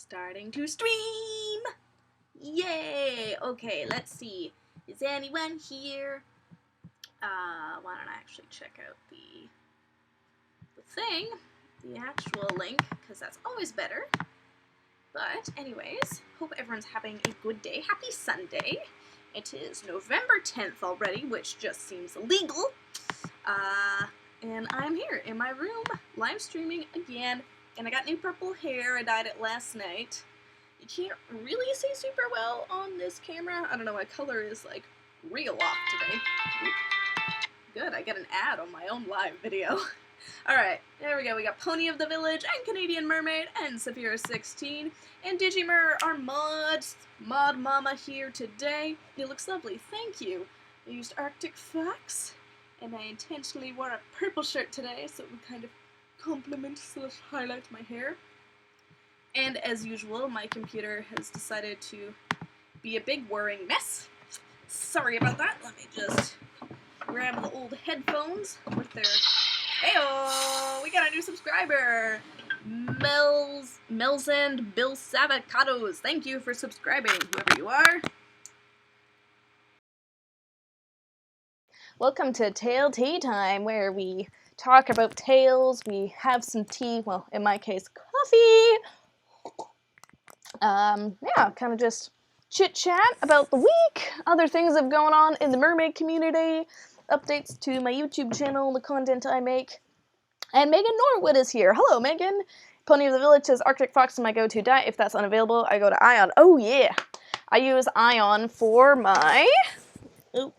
Starting to stream! Yay! Okay, let's see. Is anyone here? Why don't I actually check out the thing, the actual link, because that's always better. But anyways, hope everyone's having a good day. Happy Sunday. It is November 10th already, which just seems illegal. And I'm here in my room, live streaming again. And I got new purple hair. I dyed it last night. You can't really see super well on this camera. I don't know, my color is like real off today. Good, I get an ad on my own live video. Alright, there we go. We got Pony of the Village and Canadian Mermaid and Saphira16 and Digimur, our mod mama here today. It looks lovely, thank you. I used Arctic Fox and I intentionally wore a purple shirt today so it would kind of complement / highlight my hair. And as usual, my computer has decided to be a big whirring mess. Sorry about that. Let me just grab the old headphones with their... Heyo! We got a new subscriber! Melzand Bill Savacados. Thank you for subscribing, whoever you are. Welcome to Tale Tea Time, where we talk about tales, we have some tea, well, in my case, coffee. Yeah, kind of just chit-chat about the week, other things that have gone on in the mermaid community, updates to my YouTube channel, the content I make. And Megan Norwood is here. Hello, Megan. Pony of the Village says Arctic Fox is my go-to diet. If that's unavailable, I go to Ion. Oh, yeah. I use Ion for my... Oh,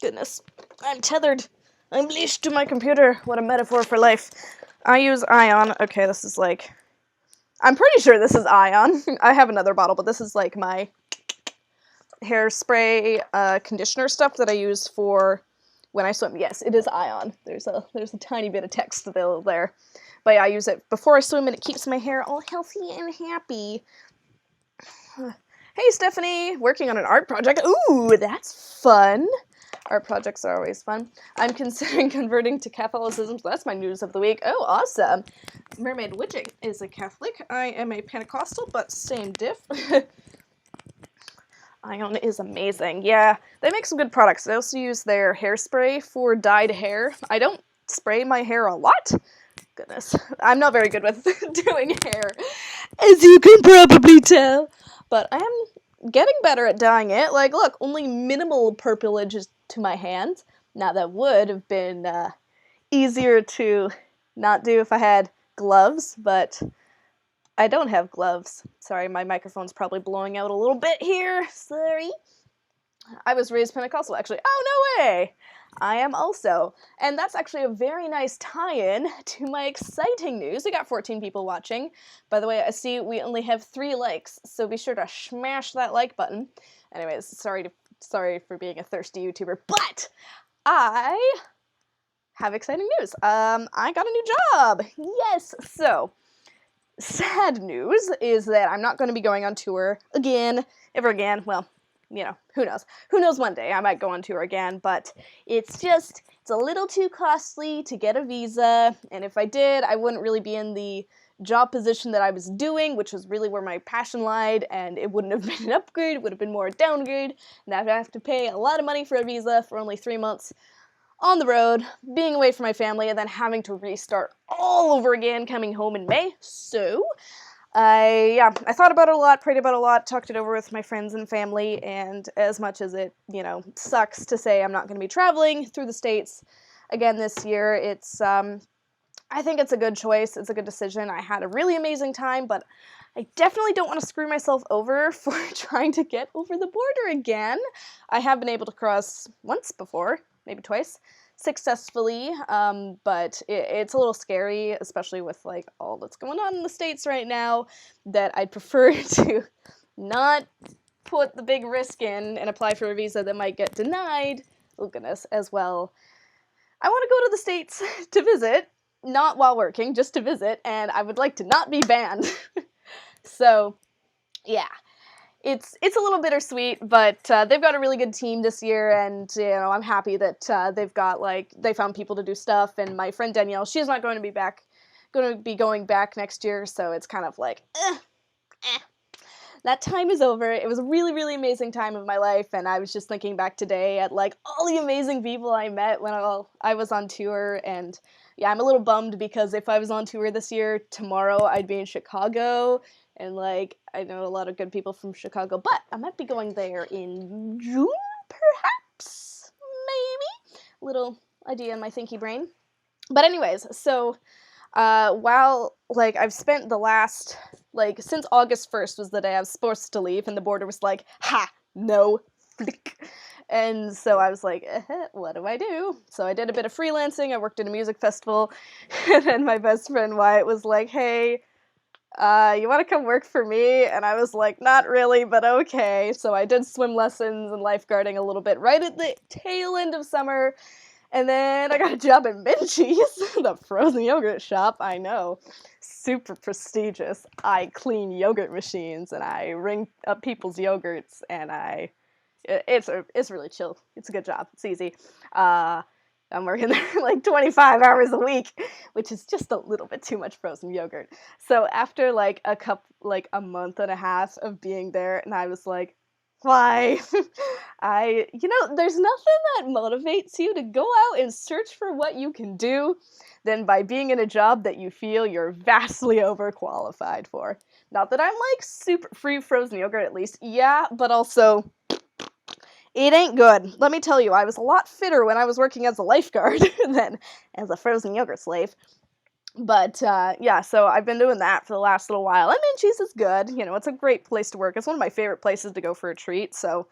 goodness. I'm tethered. I'm leashed to my computer. What a metaphor for life. I use Ion. Okay, this is like... I'm pretty sure this is Ion. I have another bottle, but this is like my hairspray conditioner stuff that I use for when I swim. Yes, it is Ion. There's a tiny bit of text there. But yeah, I use it before I swim and it keeps my hair all healthy and happy. Hey, Stephanie! Working on an art project. Ooh, that's fun! Art projects are always fun. I'm considering converting to Catholicism, so that's my news of the week. Oh, awesome! Mermaid Witching is a Catholic. I am a Pentecostal, but same diff. Ion is amazing. Yeah, they make some good products. I also use their hairspray for dyed hair. I don't spray my hair a lot. Goodness, I'm not very good with doing hair, as you can probably tell. But I am getting better at dyeing it. Like, look, only minimal purplage is to my hands. Now, that would have been easier to not do if I had gloves, but I don't have gloves. Sorry, my microphone's probably blowing out a little bit here. Sorry. I was raised Pentecostal, actually. Oh, no way! I am also. And that's actually a very nice tie-in to my exciting news. We got 14 people watching. By the way, I see we only have 3 likes, so be sure to smash that like button. Anyways, sorry for being a thirsty YouTuber, but I have exciting news. I got a new job. Yes, so sad news is that I'm not going to be going on tour again, ever again. Well, you know, who knows? Who knows, one day I might go on tour again, but it's a little too costly to get a visa, and if I did, I wouldn't really be in the job position that I was doing, which was really where my passion lied, and it wouldn't have been an upgrade, it would have been more a downgrade, and I'd have to pay a lot of money for a visa for only 3 months on the road, being away from my family, and then having to restart all over again coming home in May. So I thought about it a lot, prayed about it a lot, talked it over with my friends and family, and as much as it, you know, sucks to say I'm not going to be traveling through the States again this year, it's, I think it's a good choice, it's a good decision. I had a really amazing time, but I definitely don't want to screw myself over for trying to get over the border again. I have been able to cross once before, maybe twice, successfully, but it's a little scary, especially with like all that's going on in the States right now, that I'd prefer to not put the big risk in and apply for a visa that might get denied. Oh goodness, as well. I want to go to the States to visit, not while working, just to visit, and I would like to not be banned. So, yeah. It's a little bittersweet, but they've got a really good team this year, and you know, I'm happy that they found people to do stuff. And my friend Danielle, she's not going to be going back next year, so it's kind of like, That time is over. It was a really, really amazing time of my life, and I was just thinking back today at, like, all the amazing people I met when I was on tour, and yeah, I'm a little bummed because if I was on tour this year, tomorrow I'd be in Chicago, and, like, I know a lot of good people from Chicago, but I might be going there in June, perhaps? Maybe? Little idea in my thinky brain. But anyways, so while, like, I've spent the last, like, since August 1st was the day I was supposed to leave, and the border was like, ha, no, flick. And so I was like, what do I do? So I did a bit of freelancing, I worked at a music festival, and then my best friend Wyatt was like, hey, you want to come work for me? And I was like, not really, but okay. So I did swim lessons and lifeguarding a little bit right at the tail end of summer. And then I got a job at Minchie's, the frozen yogurt shop, I know. Super prestigious. I clean yogurt machines, and I ring up people's yogurts, and it's really chill. It's a good job. It's easy. I'm working there like 25 hours a week, which is just a little bit too much frozen yogurt. So after like a month and a half of being there, and I was like, why? There's nothing that motivates you to go out and search for what you can do than by being in a job that you feel you're vastly overqualified for. Not that I'm like super free frozen yogurt, at least. Yeah, but also it ain't good. Let me tell you, I was a lot fitter when I was working as a lifeguard than as a frozen yogurt slave. But, yeah, so I've been doing that for the last little while. And Minchie's is good. You know, it's a great place to work. It's one of my favorite places to go for a treat, so...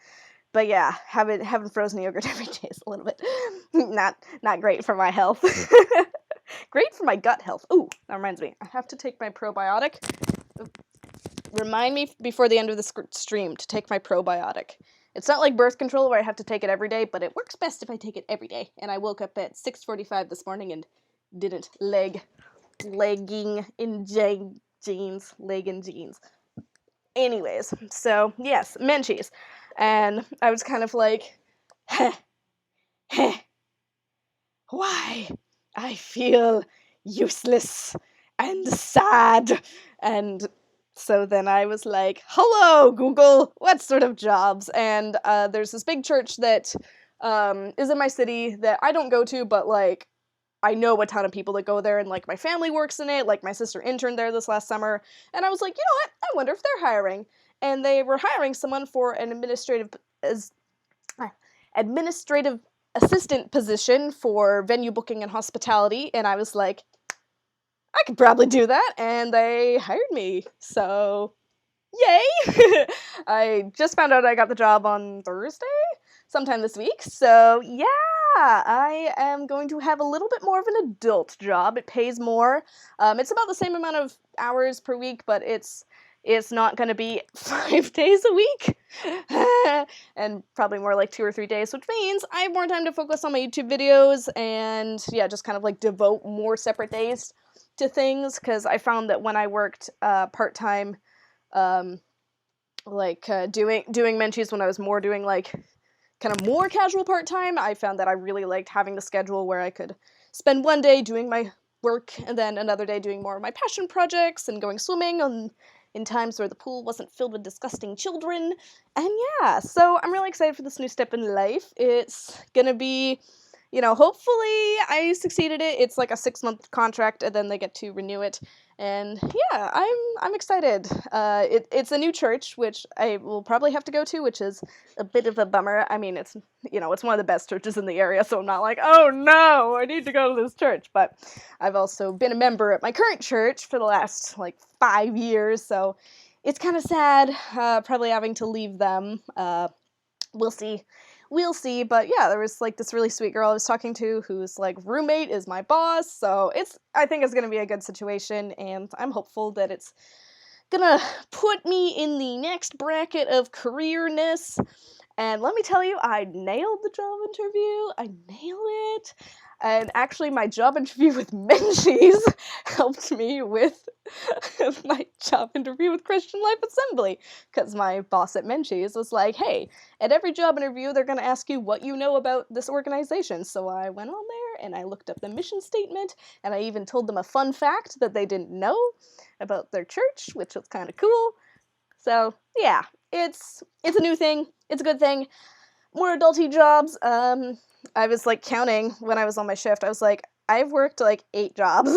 But yeah, having frozen yogurt every day is a little bit not great for my health. Great for my gut health. Ooh, that reminds me. I have to take my probiotic. Remind me before the end of the stream to take my probiotic. It's not like birth control where I have to take it every day, but it works best if I take it every day. And I woke up at 6:45 this morning and didn't legging in jeans. Anyways, so yes, Minchie's. And I was kind of like, why? I feel useless and sad. And so then I was like, hello, Google, what sort of jobs? And there's this big church that is in my city that I don't go to, but like, I know a ton of people that go there, and like my family works in it, like my sister interned there this last summer, and I was like, you know what, I wonder if they're hiring. And they were hiring someone for an administrative assistant position for venue booking and hospitality, and I was like, I could probably do that, and they hired me, so yay! I just found out I got the job on Thursday, sometime this week, so yeah, I am going to have a little bit more of an adult job. It pays more. It's about the same amount of hours per week, but it's not going to be 5 days a week, and probably more like 2 or 3 days, which means I have more time to focus on my YouTube videos, and yeah, just kind of like devote more separate days to things, because I found that when I worked part-time, doing Menchies when I was more doing like kind of more casual part-time, I found that I really liked having the schedule where I could spend one day doing my work and then another day doing more of my passion projects and going swimming in times where the pool wasn't filled with disgusting children. And yeah, so I'm really excited for this new step in life. It's gonna be, hopefully I succeeded it. It's like a 6-month contract, and then they get to renew it. And yeah, I'm excited. It's a new church, which I will probably have to go to, which is a bit of a bummer. I mean, it's one of the best churches in the area, so I'm not like, oh no, I need to go to this church. But I've also been a member at my current church for the last 5 years, so it's kind of sad, probably having to leave them. We'll see, but yeah, there was this really sweet girl I was talking to whose roommate is my boss, so I think it's gonna be a good situation, and I'm hopeful that it's gonna put me in the next bracket of careerness. And let me tell you, I nailed the job interview. I nailed it. And actually, my job interview with Menchie's helped me with my job interview with Christian Life Assembly. Because my boss at Menchie's was like, hey, at every job interview, they're going to ask you what you know about this organization. So I went on there, and I looked up the mission statement, and I even told them a fun fact that they didn't know about their church, which was kind of cool. So yeah, it's a new thing. It's a good thing. More adulty jobs. I was like counting when I was on my shift. I was like, I've worked like 8 jobs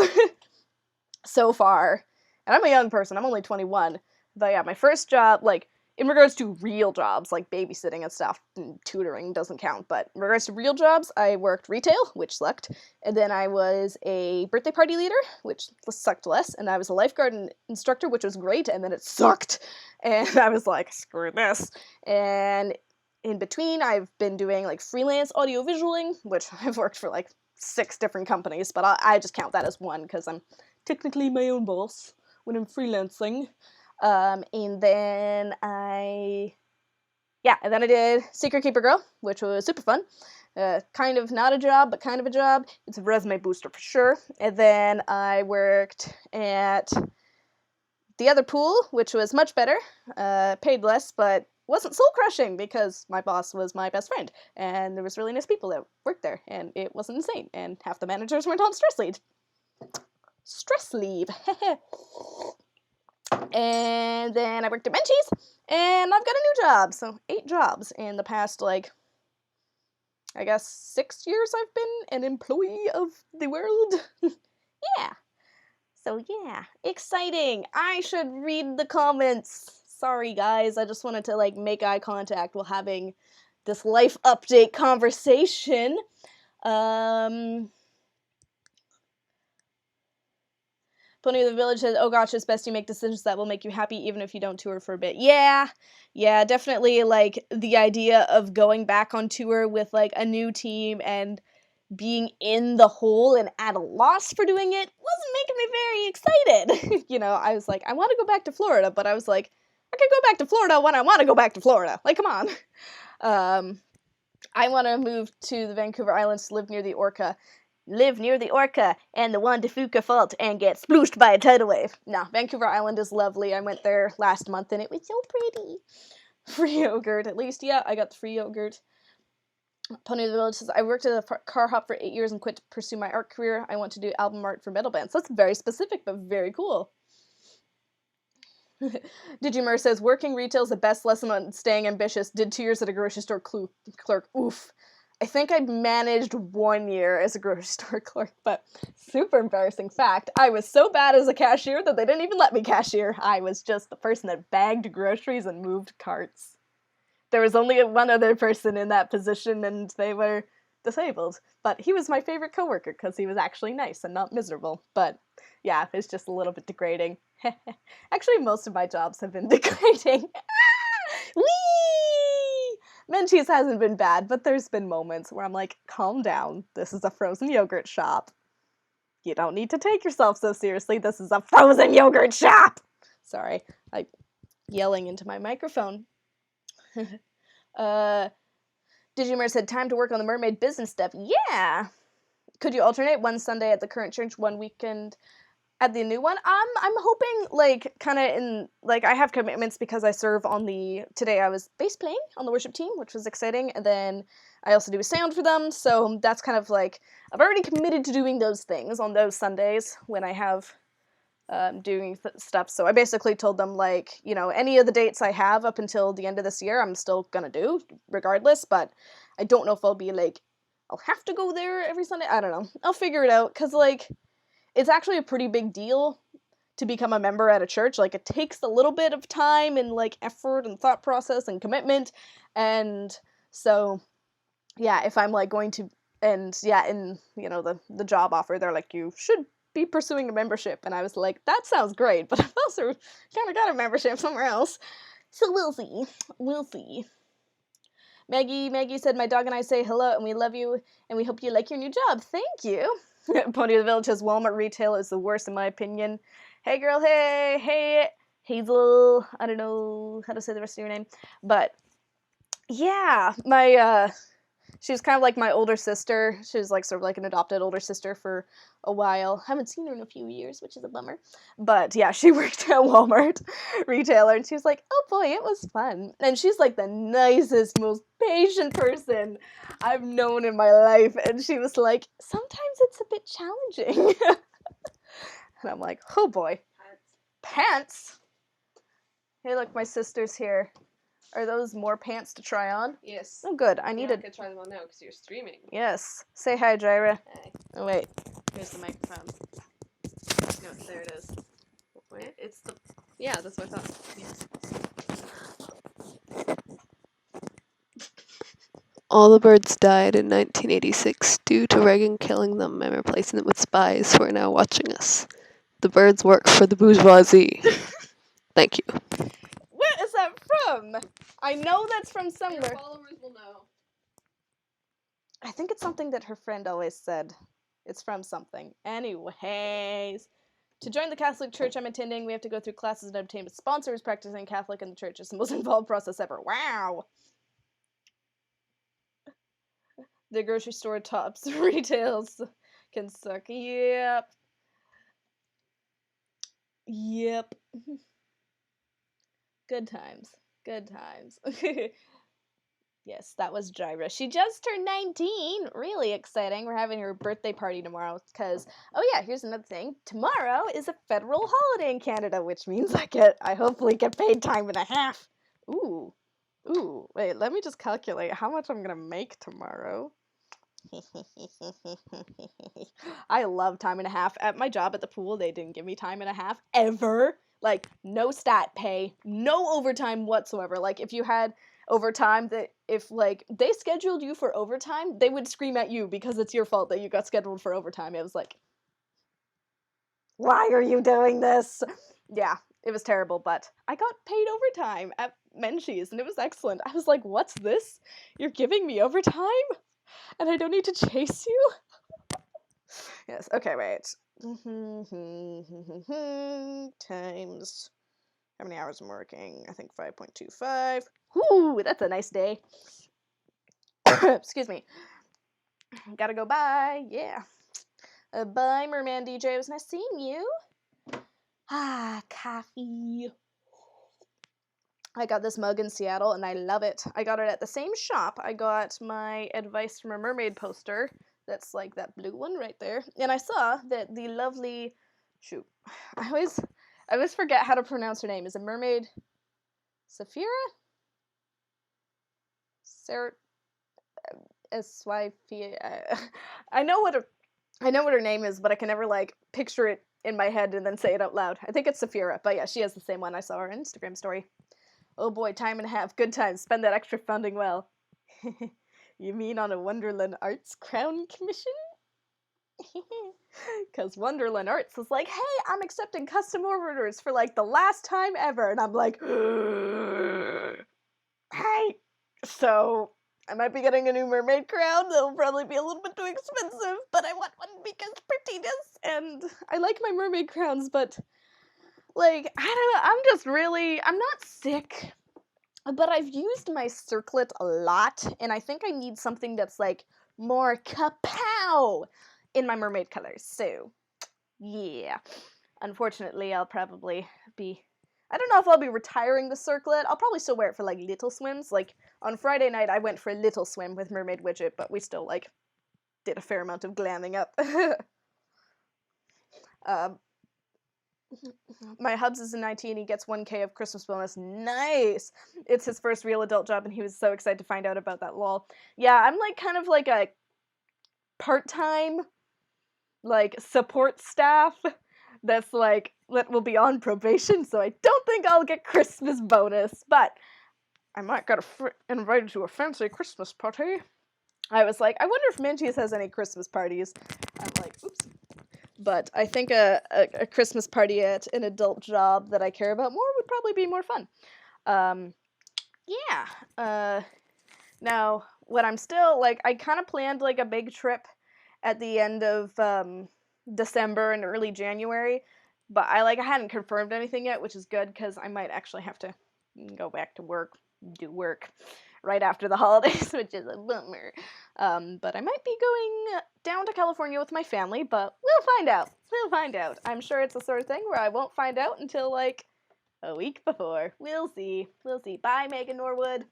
so far, and I'm a young person. I'm only 21. But yeah, my first job, like in regards to real jobs, like babysitting and stuff, and tutoring doesn't count. But in regards to real jobs, I worked retail, which sucked, and then I was a birthday party leader, which sucked less, and I was a lifeguard instructor, which was great, and then it sucked, and I was like, screw this. And in between, I've been doing like freelance audio visualing, which I've worked for like 6 different companies, but I just count that as one because I'm technically my own boss when I'm freelancing. And then I did Secret Keeper Girl, which was super fun. Kind of not a job, but kind of a job. It's a resume booster for sure. And then I worked at the other pool, which was much better. Paid less, but wasn't soul crushing because my boss was my best friend, and there was really nice people that worked there, and it wasn't insane, and half the managers weren't on stress leave. Stress leave. And then I worked at Menchie's, and I've got a new job. So 8 jobs in the past, like, I guess 6 years I've been an employee of the world. Yeah. So yeah, exciting. I should read the comments. Sorry guys, I just wanted to like make eye contact while having this life update conversation. Pony of the Village says, oh gosh, it's best you make decisions that will make you happy even if you don't tour for a bit. Yeah, definitely, like, the idea of going back on tour with, like, a new team and being in the hole and at a loss for doing it wasn't making me very excited. You know, I was like, I want to go back to Florida, but I was like, I can go back to Florida when I want to go back to Florida. Like, come on. I want to move to the Vancouver Islands to live near the Orca and the Juan de Fuca Fault and get splooshed by a tidal wave. No, Vancouver Island is lovely. I went there last month and it was so pretty. Free yogurt, at least. Yeah, I got the free yogurt. Pony of the Village says, I worked at a car hop for 8 years and quit to pursue my art career. I want to do album art for metal bands. That's very specific, but very cool. Digimer says, working retail is the best lesson on staying ambitious. Did 2 years at a grocery store clerk. Oof. I think I managed 1 year as a grocery store clerk, but super embarrassing fact, I was so bad as a cashier that they didn't even let me cashier. I was just the person that bagged groceries and moved carts. There was only one other person in that position, and they were disabled. But he was my favorite coworker because he was actually nice and not miserable. But yeah, it's just a little bit degrading. Actually, most of my jobs have been degrading. Whee! Menchie's hasn't been bad, but there's been moments where I'm like, calm down. This is a frozen yogurt shop. You don't need to take yourself so seriously. This is a frozen yogurt shop! Sorry, I'm yelling into my microphone. Digimer said, time to work on the mermaid business stuff. Yeah! Could you alternate one Sunday at the current church, one weekend at the new one? I'm hoping, like, kind of in, like, I have commitments because I serve on today I was bass playing on the worship team, which was exciting, and then I also do sound for them, so that's kind of, like, I've already committed to doing those things on those Sundays when I have doing stuff, so I basically told them, like, you know, any of the dates I have up until the end of this year, I'm still gonna do, regardless, but I don't know if I'll be, like, I'll have to go there every Sunday, I don't know, I'll figure it out, because, like, it's actually a pretty big deal to become a member at a church. Like, it takes a little bit of time and, like, effort and thought process and commitment, and so, yeah, if I'm, like, going to, and, yeah, in, you know, the job offer, they're like, you should be pursuing a membership, and I was like, that sounds great, but I've also kind of got a membership somewhere else, so we'll see. Maggie said, my dog and I say hello, and we love you, and we hope you like your new job. Thank you. Pony of the Village says, Walmart retail is the worst in my opinion. Hey girl, hey, Hazel, I don't know how to say the rest of your name, but, yeah, she was kind of like my older sister. She was like sort of like an adopted older sister for a while. Haven't seen her in a few years, which is a bummer. But yeah, she worked at Walmart retailer, and she was like, oh boy, it was fun. And she's like the nicest, most patient person I've known in my life. And she was like, sometimes it's a bit challenging. And I'm like, oh boy. Pants? Hey, look, my sister's here. Are those more pants to try on? Yes. Oh, good. I I needed. could try them on now because you're streaming. Yes. Say hi, Jaira. Hey. Oh, wait. Here's the microphone. No, there it is. Wait. It's the. Yeah, that's what I thought. Yes. All the birds died in 1986 due to Reagan killing them and replacing them with spies who are now watching us. The birds work for the bourgeoisie. Thank you. Where is that from? I know that's from somewhere. Your followers will know. I think it's something that her friend always said. It's from something. Anyways. To join the Catholic Church I'm attending, we have to go through classes and obtain sponsors. Practicing Catholic in the church is the most involved process ever. Wow! The grocery store tops retails can suck. Yep. Yep. Good times. Good times. Yes, that was Jaira. She just turned 19. Really exciting. We're having her birthday party tomorrow because, oh yeah, here's another thing. Tomorrow is a federal holiday in Canada, which means I hopefully get paid time and a half. Ooh. Ooh. Wait, let me just calculate how much I'm going to make tomorrow. I love time and a half. At my job at the pool, they didn't give me time and a half ever. Like, no stat pay, no overtime whatsoever. Like, if you had overtime, that if, like, they scheduled you for overtime, they would scream at you because it's your fault that you got scheduled for overtime. It was like, why are you doing this? Yeah, it was terrible, but I got paid overtime at Menchie's, and it was excellent. I was like, what's this? You're giving me overtime? And I don't need to chase you? Yes, okay, wait. Times how many hours I'm working? I think 5.25. Whoo, that's a nice day. Excuse me. Gotta go bye. Yeah. Bye, Merman DJ. It was nice seeing you. Ah, coffee. I got this mug in Seattle, and I love it. I got it at the same shop. I got my Advice from a Mermaid poster. That's like that blue one right there. And I saw that the lovely... Shoot. I always forget how to pronounce her name. Is it Mermaid... Saphira? Sarah... S-Y-P-A... I know what her name is, but I can never, like, picture it in my head and then say it out loud. I think it's Saphira, but yeah, she has the same one. I saw her Instagram story. Oh boy, time and a half. Good times. Spend that extra funding well. You mean on a Wonderland Arts Crown Commission? Because Wonderland Arts is like, hey, I'm accepting custom orders for, like, the last time ever. And I'm like, hey. So, I might be getting a new mermaid crown. That'll probably be a little bit too expensive, but I want one because prettiness. And I like my mermaid crowns, but... like, I don't know, I'm not sick, but I've used my circlet a lot, and I think I need something that's, like, more kapow in my mermaid colors, so, yeah. Unfortunately, I'll probably be, I don't know if I'll be retiring the circlet. I'll probably still wear it for, like, little swims. Like, on Friday night, I went for a little swim with Mermaid Widget, but we still, like, did a fair amount of glamming up. My hubs is a 19, he gets 1K of Christmas bonus. Nice! It's his first real adult job, and he was so excited to find out about that, lol. Yeah, I'm, like, kind of like a part-time, like, support staff that's, like, that will be on probation, so I don't think I'll get Christmas bonus, but I might get invited to a fancy Christmas party. I was like, I wonder if Menchie's has any Christmas parties. I'm like, oops. But I think a Christmas party at an adult job that I care about more would probably be more fun. Yeah. Now, what I'm still, like, I kind of planned, like, a big trip at the end of December and early January, but I hadn't confirmed anything yet, which is good, because I might actually have to go back to work, do work right after the holidays, which is a bummer. But I might be going down to California with my family, but we'll find out. We'll find out. I'm sure it's the sort of thing where I won't find out until, like, a week before. We'll see. We'll see. Bye, Megan Norwood.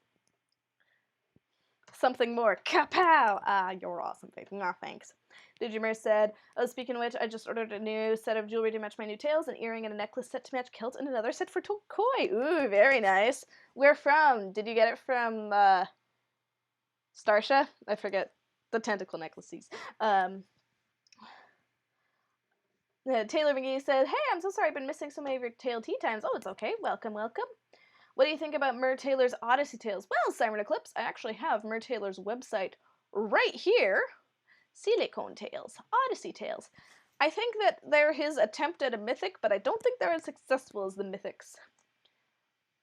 something more. Kapow! Ah, you're awesome, Faith. Nah, thanks. Digimer said, oh, speaking of which, I just ordered a new set of jewelry to match my new tails, an earring and a necklace set to match kilt, and another set for Tokoi. Ooh, very nice. Where from? Did you get it from, Starsha? I forget. The tentacle necklaces. Taylor McGee said, hey, I'm so sorry I've been missing so many of your tail tea times. Oh, it's okay. Welcome, welcome. What do you think about Mer Taylor's Odyssey Tales? Well, Siren Eclipse, I actually have Mer Taylor's website right here. Silicone Tales, Odyssey Tales. I think that they're his attempt at a mythic, but I don't think they're as successful as the mythics.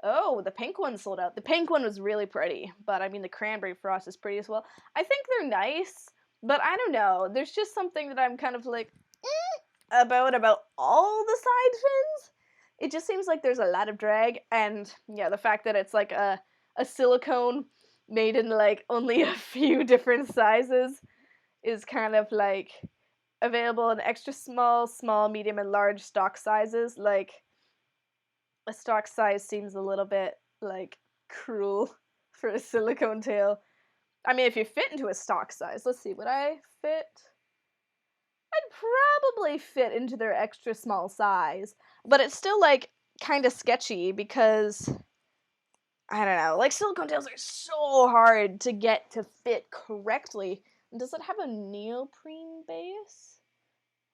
Oh, the pink one sold out. The pink one was really pretty, but I mean the cranberry frost is pretty as well. I think they're nice, but I don't know. There's just something that I'm kind of like, about all the side fins. It just seems like there's a lot of drag, and yeah, the fact that it's like a silicone made in like only a few different sizes is kind of like available in extra small, medium, and large stock sizes. Like, a stock size seems a little bit like cruel for a silicone tail. I mean, if you fit into a stock size, let's see, would I fit? I'd probably fit into their extra small size, but it's still like kind of sketchy because I don't know, like silicone tails are so hard to get to fit correctly. Does it have a neoprene base?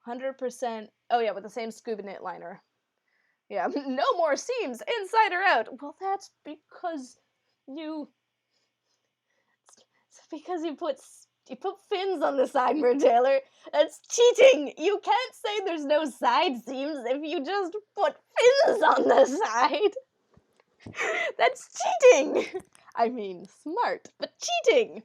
100%. Oh yeah, with the same scuba knit liner. Yeah, no more seams, inside or out. Well, that's because you put fins on the side, Mer Taylor. That's cheating. You can't say there's no side seams if you just put fins on the side. That's cheating. I mean, smart, but cheating.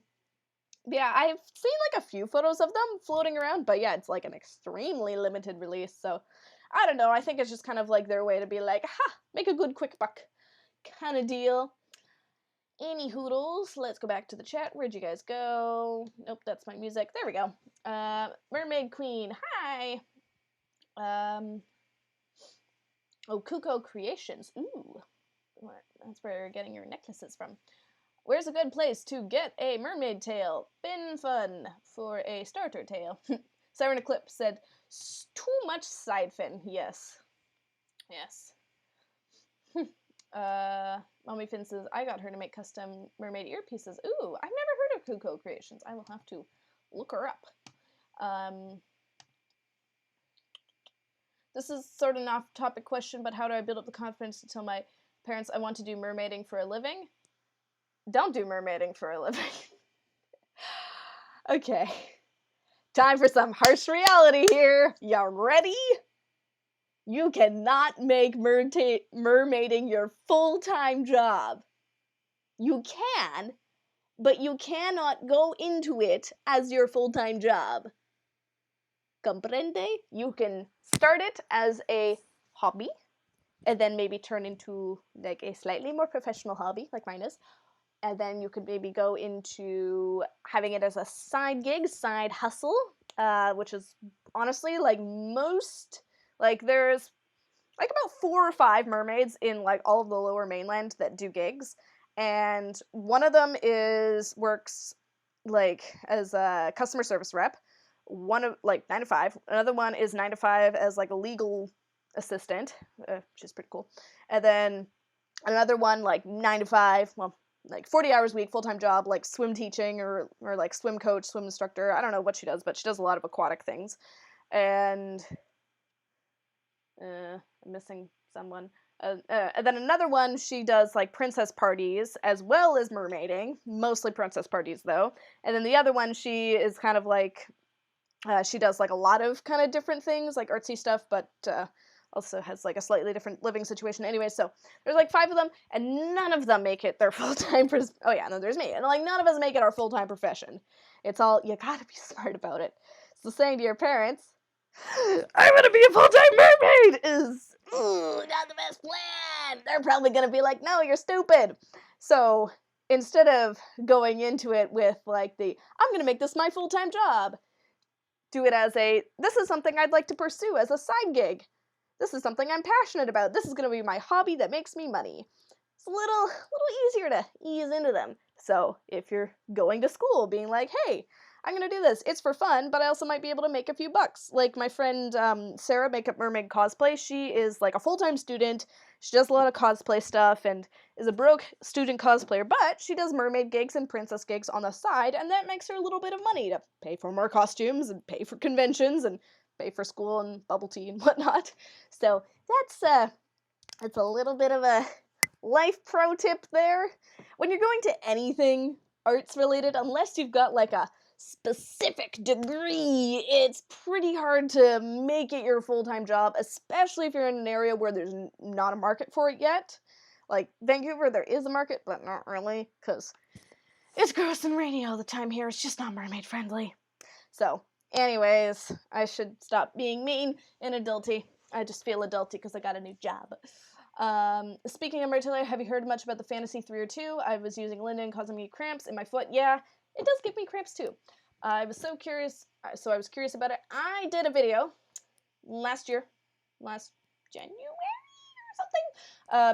Yeah, I've seen like a few photos of them floating around, but yeah, it's like an extremely limited release, so I don't know. I think it's just kind of like their way to be like, ha, make a good quick buck kind of deal. Any hoodles, let's go back to the chat. Where'd you guys go? Nope, that's my music. There we go. Mermaid Queen, hi. Oh, Kuko Creations. Ooh, that's where you're getting your necklaces from. Where's a good place to get a mermaid tail? Been fun for a starter tail. Siren Eclipse said, too much side fin. Yes. Yes. Mommy Finn says, I got her to make custom mermaid earpieces. Ooh, I've never heard of Kuko Creations. I will have to look her up. This is sort of an off-topic question, but how do I build up the confidence to tell my parents I want to do mermaiding for a living? Don't do mermaiding for a living. Okay. Time for some harsh reality here. You ready? You cannot make mermaiding your full-time job. You can, but you cannot go into it as your full-time job. Comprende? You can start it as a hobby, and then maybe turn into like a slightly more professional hobby, like mine is. And then you could maybe go into having it as a side gig, side hustle, which is honestly like most, like there's like about 4 or 5 mermaids in like all of the lower mainland that do gigs. And one of them works like as a customer service rep, one of like 9 to 5. Another one is 9 to 5 as like a legal assistant, which is pretty cool. And then another one like 9 to 5, well, like 40 hours a week, full-time job, like swim teaching or like swim coach, swim instructor. I don't know what she does, but she does a lot of aquatic things. And I'm missing someone. And then another one, she does like princess parties as well as mermaiding, mostly princess parties though. And then the other one, she is kind of like, she does like a lot of kind of different things, like artsy stuff, but also has like a slightly different living situation. Anyway, so there's like 5 of them, and none of them make it their full-time. Oh yeah, and then there's me, and like none of us make it our full-time profession. It's all, you gotta be smart about it. So saying to your parents, I'm gonna be a full-time mermaid is not the best plan. They're probably gonna be like, no, you're stupid. So instead of going into it with like I'm gonna make this my full-time job, do it as this is something I'd like to pursue as a side gig. This is something I'm passionate about. This is going to be my hobby that makes me money. It's a little easier to ease into them. So if you're going to school being like, hey, I'm going to do this, it's for fun, but I also might be able to make a few bucks. Like my friend Sarah, Makeup Mermaid Cosplay, she is like a full-time student. She does a lot of cosplay stuff and is a broke student cosplayer, but she does mermaid gigs and princess gigs on the side, and that makes her a little bit of money to pay for more costumes and pay for conventions and pay for school and bubble tea and whatnot. So that's a little bit of a life pro tip there. When you're going to anything arts related, unless you've got like a specific degree, it's pretty hard to make it your full-time job, especially if you're in an area where there's not a market for it yet. Like Vancouver, there is a market, but not really, because it's gross and rainy all the time here. It's just not mermaid friendly. So, anyways, I should stop being mean and adulty. I just feel adulty because I got a new job. Speaking of Martilla, have you heard much about the Fantasy 302? I was using Linden, causing me cramps in my foot. Yeah, it does give me cramps too. I was so curious, about it. I did a video last January or something,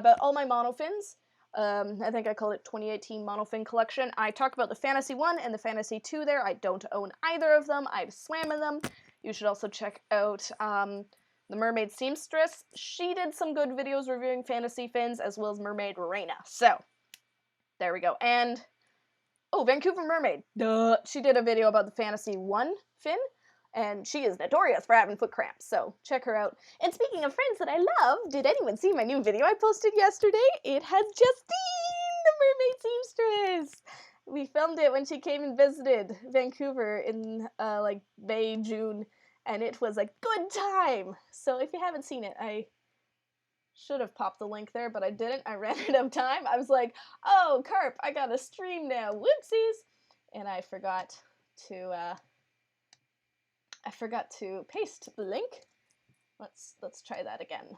about all my monofins. I think I called it 2018 Monofin Collection. I talk about the Fantasy 1 and the Fantasy 2 there. I don't own either of them. I've swam in them. You should also check out the Mermaid Seamstress. She did some good videos reviewing fantasy fins, as well as Mermaid Reina. So, there we go. And, oh, Vancouver Mermaid. Duh. She did a video about the Fantasy 1 fin, and she is notorious for having foot cramps, so check her out. And speaking of friends that I love, did anyone see my new video I posted yesterday? It has Justine, the Mermaid Seamstress! We filmed it when she came and visited Vancouver in, like, May, June, and it was a good time! So if you haven't seen it, I should have popped the link there, but I didn't. I ran out of time. I was like, oh, Carp, I gotta stream now, whoopsies! And I forgot to paste the link. Let's try that again.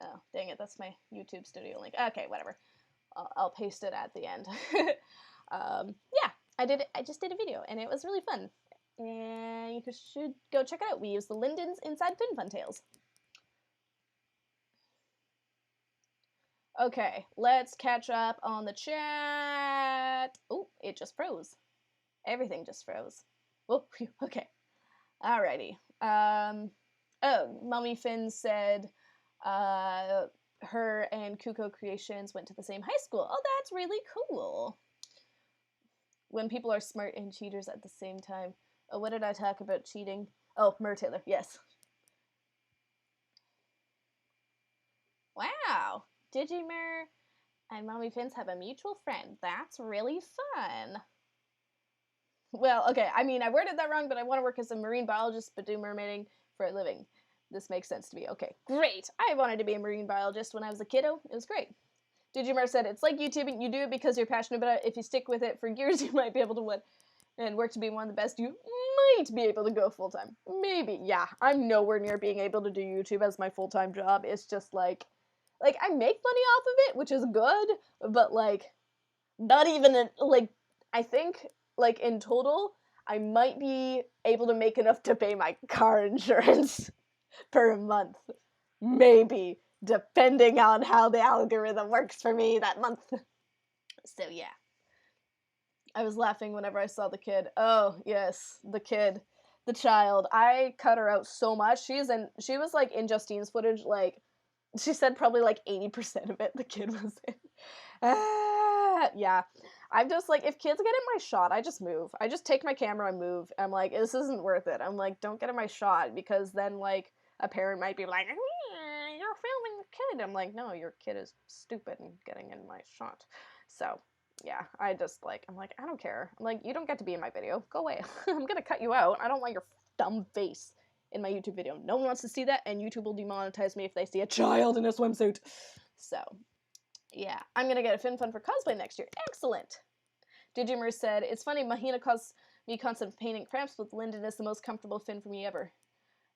Oh, dang it, that's my YouTube studio link. Okay, whatever. I'll paste it at the end. Yeah, I just did a video, and it was really fun. And you should go check it out. We use the Lindens inside Fin Fun Tales. Okay, let's catch up on the chat. Oh, it just froze. Everything just froze. Oh, phew, okay. Alrighty. Oh, Mummy Finn said her and Kuko Creations went to the same high school. Oh, that's really cool. When people are smart and cheaters at the same time. Oh, what did I talk about cheating? Oh, Mer Taylor, yes. Wow. Digimer and Mommy Fins have a mutual friend. That's really fun. Well, okay, I mean, I worded that wrong, but I want to work as a marine biologist but do mermaiding for a living. This makes sense to me. Okay, great. I wanted to be a marine biologist when I was a kiddo. It was great. Digimer said, it's like YouTubing. You do it because you're passionate about it. If you stick with it for years, you might be able to win and work to be one of the best. You might be able to go full-time. Maybe. Yeah, I'm nowhere near being able to do YouTube as my full-time job. It's just like I make money off of it, which is good, but like not even like I think like in total I might be able to make enough to pay my car insurance per month. Maybe, depending on how the algorithm works for me that month. So yeah. I was laughing whenever I saw the kid. Oh, yes, the kid. The child. I cut her out so much. She was like in Justine's footage, like she said probably like 80% of it the kid was in. Yeah. I'm just like, if kids get in my shot, I just move. I just take my camera and move. I'm like, this isn't worth it. I'm like, don't get in my shot, because then like a parent might be like, you're filming the kid. I'm like, no, your kid is stupid and getting in my shot. So yeah, I just like, I'm like, I don't care. I'm like, you don't get to be in my video. Go away. I'm gonna cut you out. I don't want your dumb face in my YouTube video. No one wants to see that, and YouTube will demonetize me if they see a child in a swimsuit. So, yeah. I'm gonna get a Fin Fun for cosplay next year. Excellent! Digimer said, it's funny, Mahina caused me constant pain and cramps, but Lyndon is the most comfortable fin for me ever.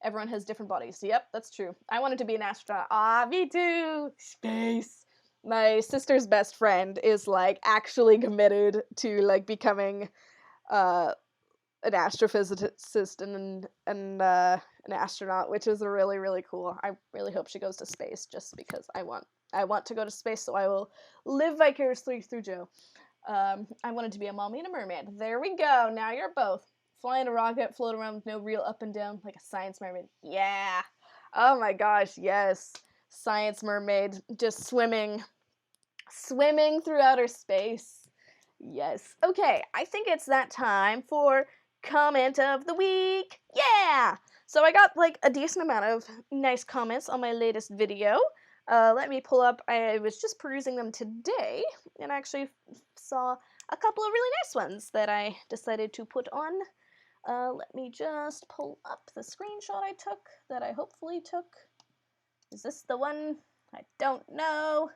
Everyone has different bodies. Yep, that's true. I wanted to be an astronaut. Ah, me too! Space! My sister's best friend is, like, actually committed to, like, becoming, an astrophysicist and an astronaut, which is really, really cool. I really hope she goes to space, just because I want I want to go to space, so I will live vicariously through Joe. I wanted to be a mommy and a mermaid. There we go. Now you're both. Fly in a rocket, float around with no real up and down, like a science mermaid. Yeah. Oh my gosh, yes. Science mermaid, just swimming through outer space. Yes. Okay, I think it's that time for comment of the week. Yeah! So I got like a decent amount of nice comments on my latest video. Let me pull up. I was just perusing them today and actually saw a couple of really nice ones that I decided to put on. Let me just pull up the screenshot I took that I hopefully took. Is this the one? I don't know.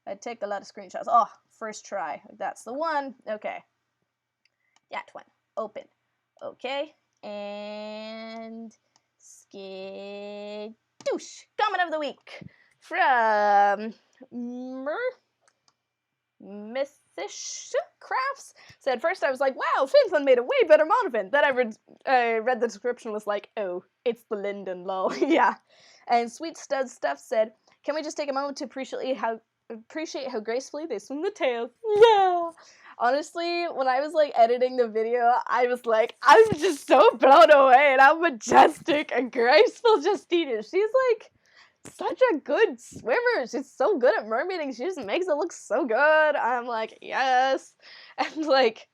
I take a lot of screenshots. Oh, first try. That's the one. Okay. That one. Open. Okay. And skidoosh. Comment of the week from Mythish Crafts. Said, first I was like, wow, Finland made a way better Monofin. Then I read the description, was like, oh, it's the Linden, lol. Yeah. And Sweet Stud Stuff said, can we just take a moment to appreciate how gracefully they swing the tails? Yeah. Honestly, when I was like editing the video, I was like, I'm just so blown away and how majestic and graceful Justine is. She's like such a good swimmer. She's so good at mermaiding. She just makes it look so good. I'm like, yes. And like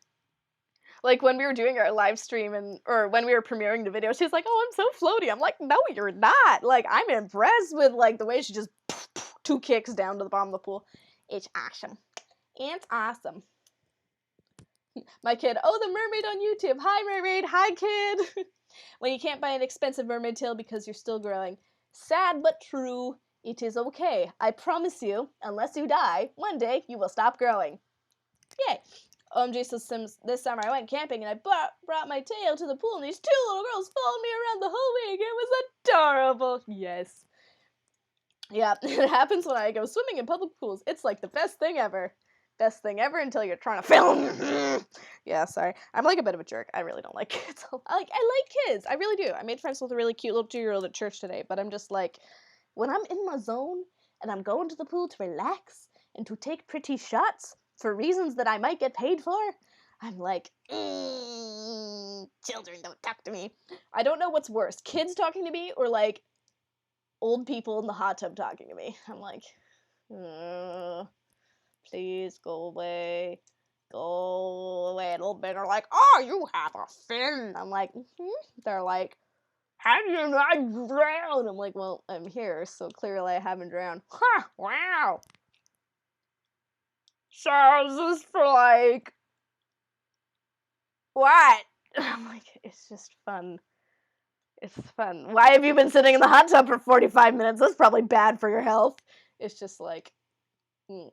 when we were doing our live stream or when we were premiering the video, she's like, oh, I'm so floaty. I'm like, no, you're not. Like, I'm impressed with like the way she just 2 kicks down to the bottom of the pool. It's awesome. It's awesome. My kid, oh, the mermaid on YouTube. Hi, mermaid. Hi, kid. When you can't buy an expensive mermaid tail because you're still growing. Sad but true. It is okay. I promise you, unless you die, one day you will stop growing. Yay. OMG Sims, this summer I went camping and I brought my tail to the pool and these 2 little girls followed me around the whole week. It was adorable. Yes. Yeah, it happens when I go swimming in public pools. It's like the best thing ever. Best thing ever until you're trying to film. Yeah, sorry. I'm like a bit of a jerk. I really don't like kids. I like kids. I really do. I made friends with a really cute little 2-year-old at church today, but I'm just like, when I'm in my zone and I'm going to the pool to relax and to take pretty shots for reasons that I might get paid for, I'm like, children don't talk to me. I don't know what's worse, kids talking to me or like old people in the hot tub talking to me. I'm like, please go away. Go away. And old men are like, oh, you have a fin. I'm like, They're like, how do you not drown? I'm like, well, I'm here, so clearly I haven't drowned. Huh, wow. So is this for like, what? I'm like, it's just fun. It's fun. Why have you been sitting in the hot tub for 45 minutes? That's probably bad for your health. It's just like, I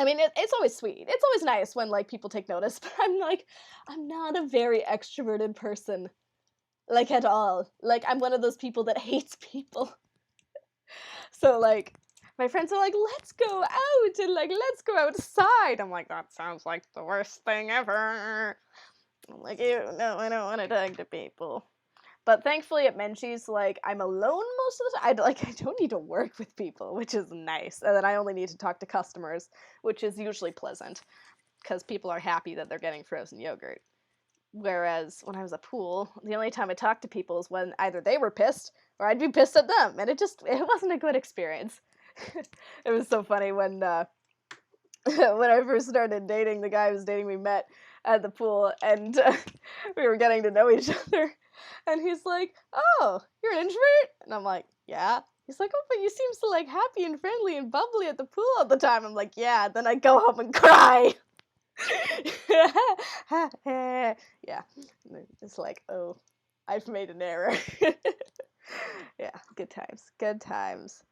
mean, it's always sweet. It's always nice when, like, people take notice, but I'm like, I'm not a very extroverted person. Like, at all. Like, I'm one of those people that hates people. So, like, my friends are like, let's go out and, like, let's go outside. I'm like, that sounds like the worst thing ever. I'm like, ew, no, I don't want to talk to people. But thankfully at Menchie's, like, I'm alone most of the time. I don't need to work with people, which is nice. And then I only need to talk to customers, which is usually pleasant, because people are happy that they're getting frozen yogurt. Whereas when I was at pool, the only time I talked to people is when either they were pissed or I'd be pissed at them. And it wasn't a good experience. It was so funny when I first started dating, the guy who was dating me met at the pool, and we were getting to know each other. And he's like, oh, you're an introvert? And I'm like, yeah. He's like, oh, but you seem so, like, happy and friendly and bubbly at the pool all the time. I'm like, yeah. Then I go home and cry. Yeah. It's like, oh, I've made an error. Yeah, good times. Good times.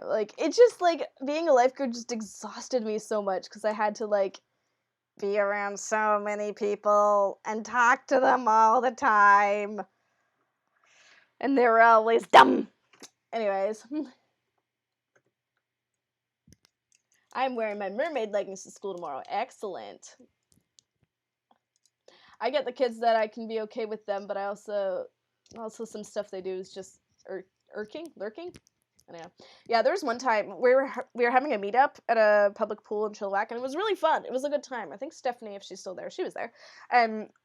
Like, it just, like, being a lifeguard just exhausted me so much because I had to, like, be around so many people and talk to them all the time. And they were always dumb. Anyways. I'm wearing my mermaid leggings to school tomorrow. Excellent. I get the kids that I can be okay with them, but I also some stuff they do is just lurking. Yeah, there was one time we were having a meetup at a public pool in Chilliwack, and it was really fun. It was a good time. I think Stephanie, if she's still there, she was there.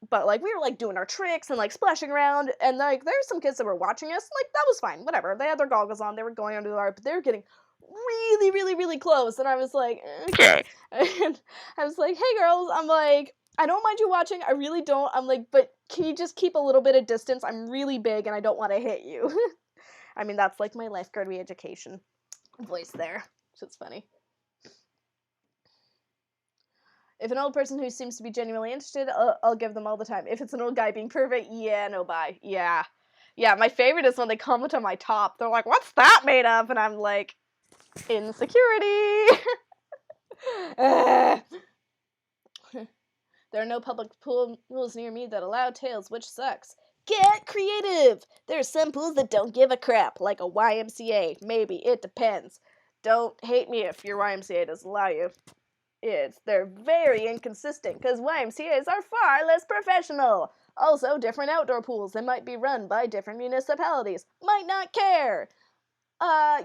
But like we were like doing our tricks and like splashing around, and like there's some kids that were watching us. Like that was fine, whatever. They had their goggles on, they were going under the water, but they were getting really, really, really close, and I was like, okay. And I was like, hey girls, I'm like, I don't mind you watching. I really don't. I'm like, but can you just keep a little bit of distance? I'm really big, and I don't want to hit you. I mean, that's like my lifeguard re-education voice there, which is funny. If an old person who seems to be genuinely interested, I'll give them all the time. If it's an old guy being perfect, yeah, no bye. Yeah. Yeah, my favorite is when they comment on my top. They're like, what's that made of? And I'm like, insecurity. There are no public pools near me that allow tails, which sucks. Get creative! There are some pools that don't give a crap, like a YMCA. Maybe, it depends. Don't hate me if your YMCA doesn't allow you. They're very inconsistent, because YMCAs are far less professional. Also, different outdoor pools that might be run by different municipalities might not care.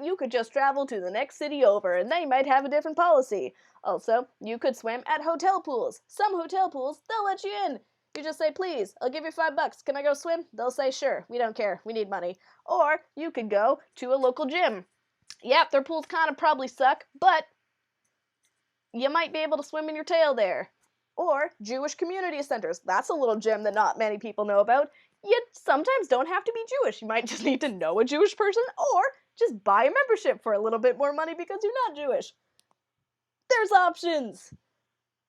You could just travel to the next city over, and they might have a different policy. Also, you could swim at hotel pools. Some hotel pools, they'll let you in. You just say, please, I'll give you $5. Can I go swim? They'll say, sure, we don't care, we need money. Or, you could go to a local gym. Yep, their pools kind of probably suck, but you might be able to swim in your tail there. Or, Jewish community centers. That's a little gym that not many people know about. You sometimes don't have to be Jewish. You might just need to know a Jewish person, or just buy a membership for a little bit more money because you're not Jewish. There's options.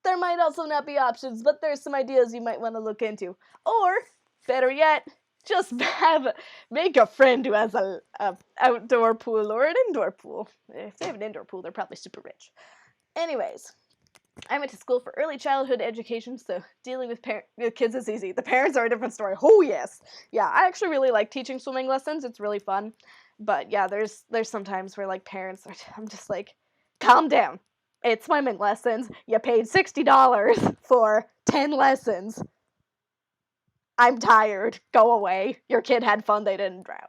There might also not be options, but there's some ideas you might want to look into. Or, better yet, just make a friend who has a outdoor pool or an indoor pool. If they have an indoor pool, they're probably super rich. Anyways, I went to school for early childhood education, so dealing with kids is easy. The parents are a different story. Oh, yes. Yeah, I actually really like teaching swimming lessons. It's really fun. But yeah, there's some times where like parents I'm just like, calm down. It's swimming lessons. You paid $60 for 10 lessons. I'm tired. Go away. Your kid had fun. They didn't drown.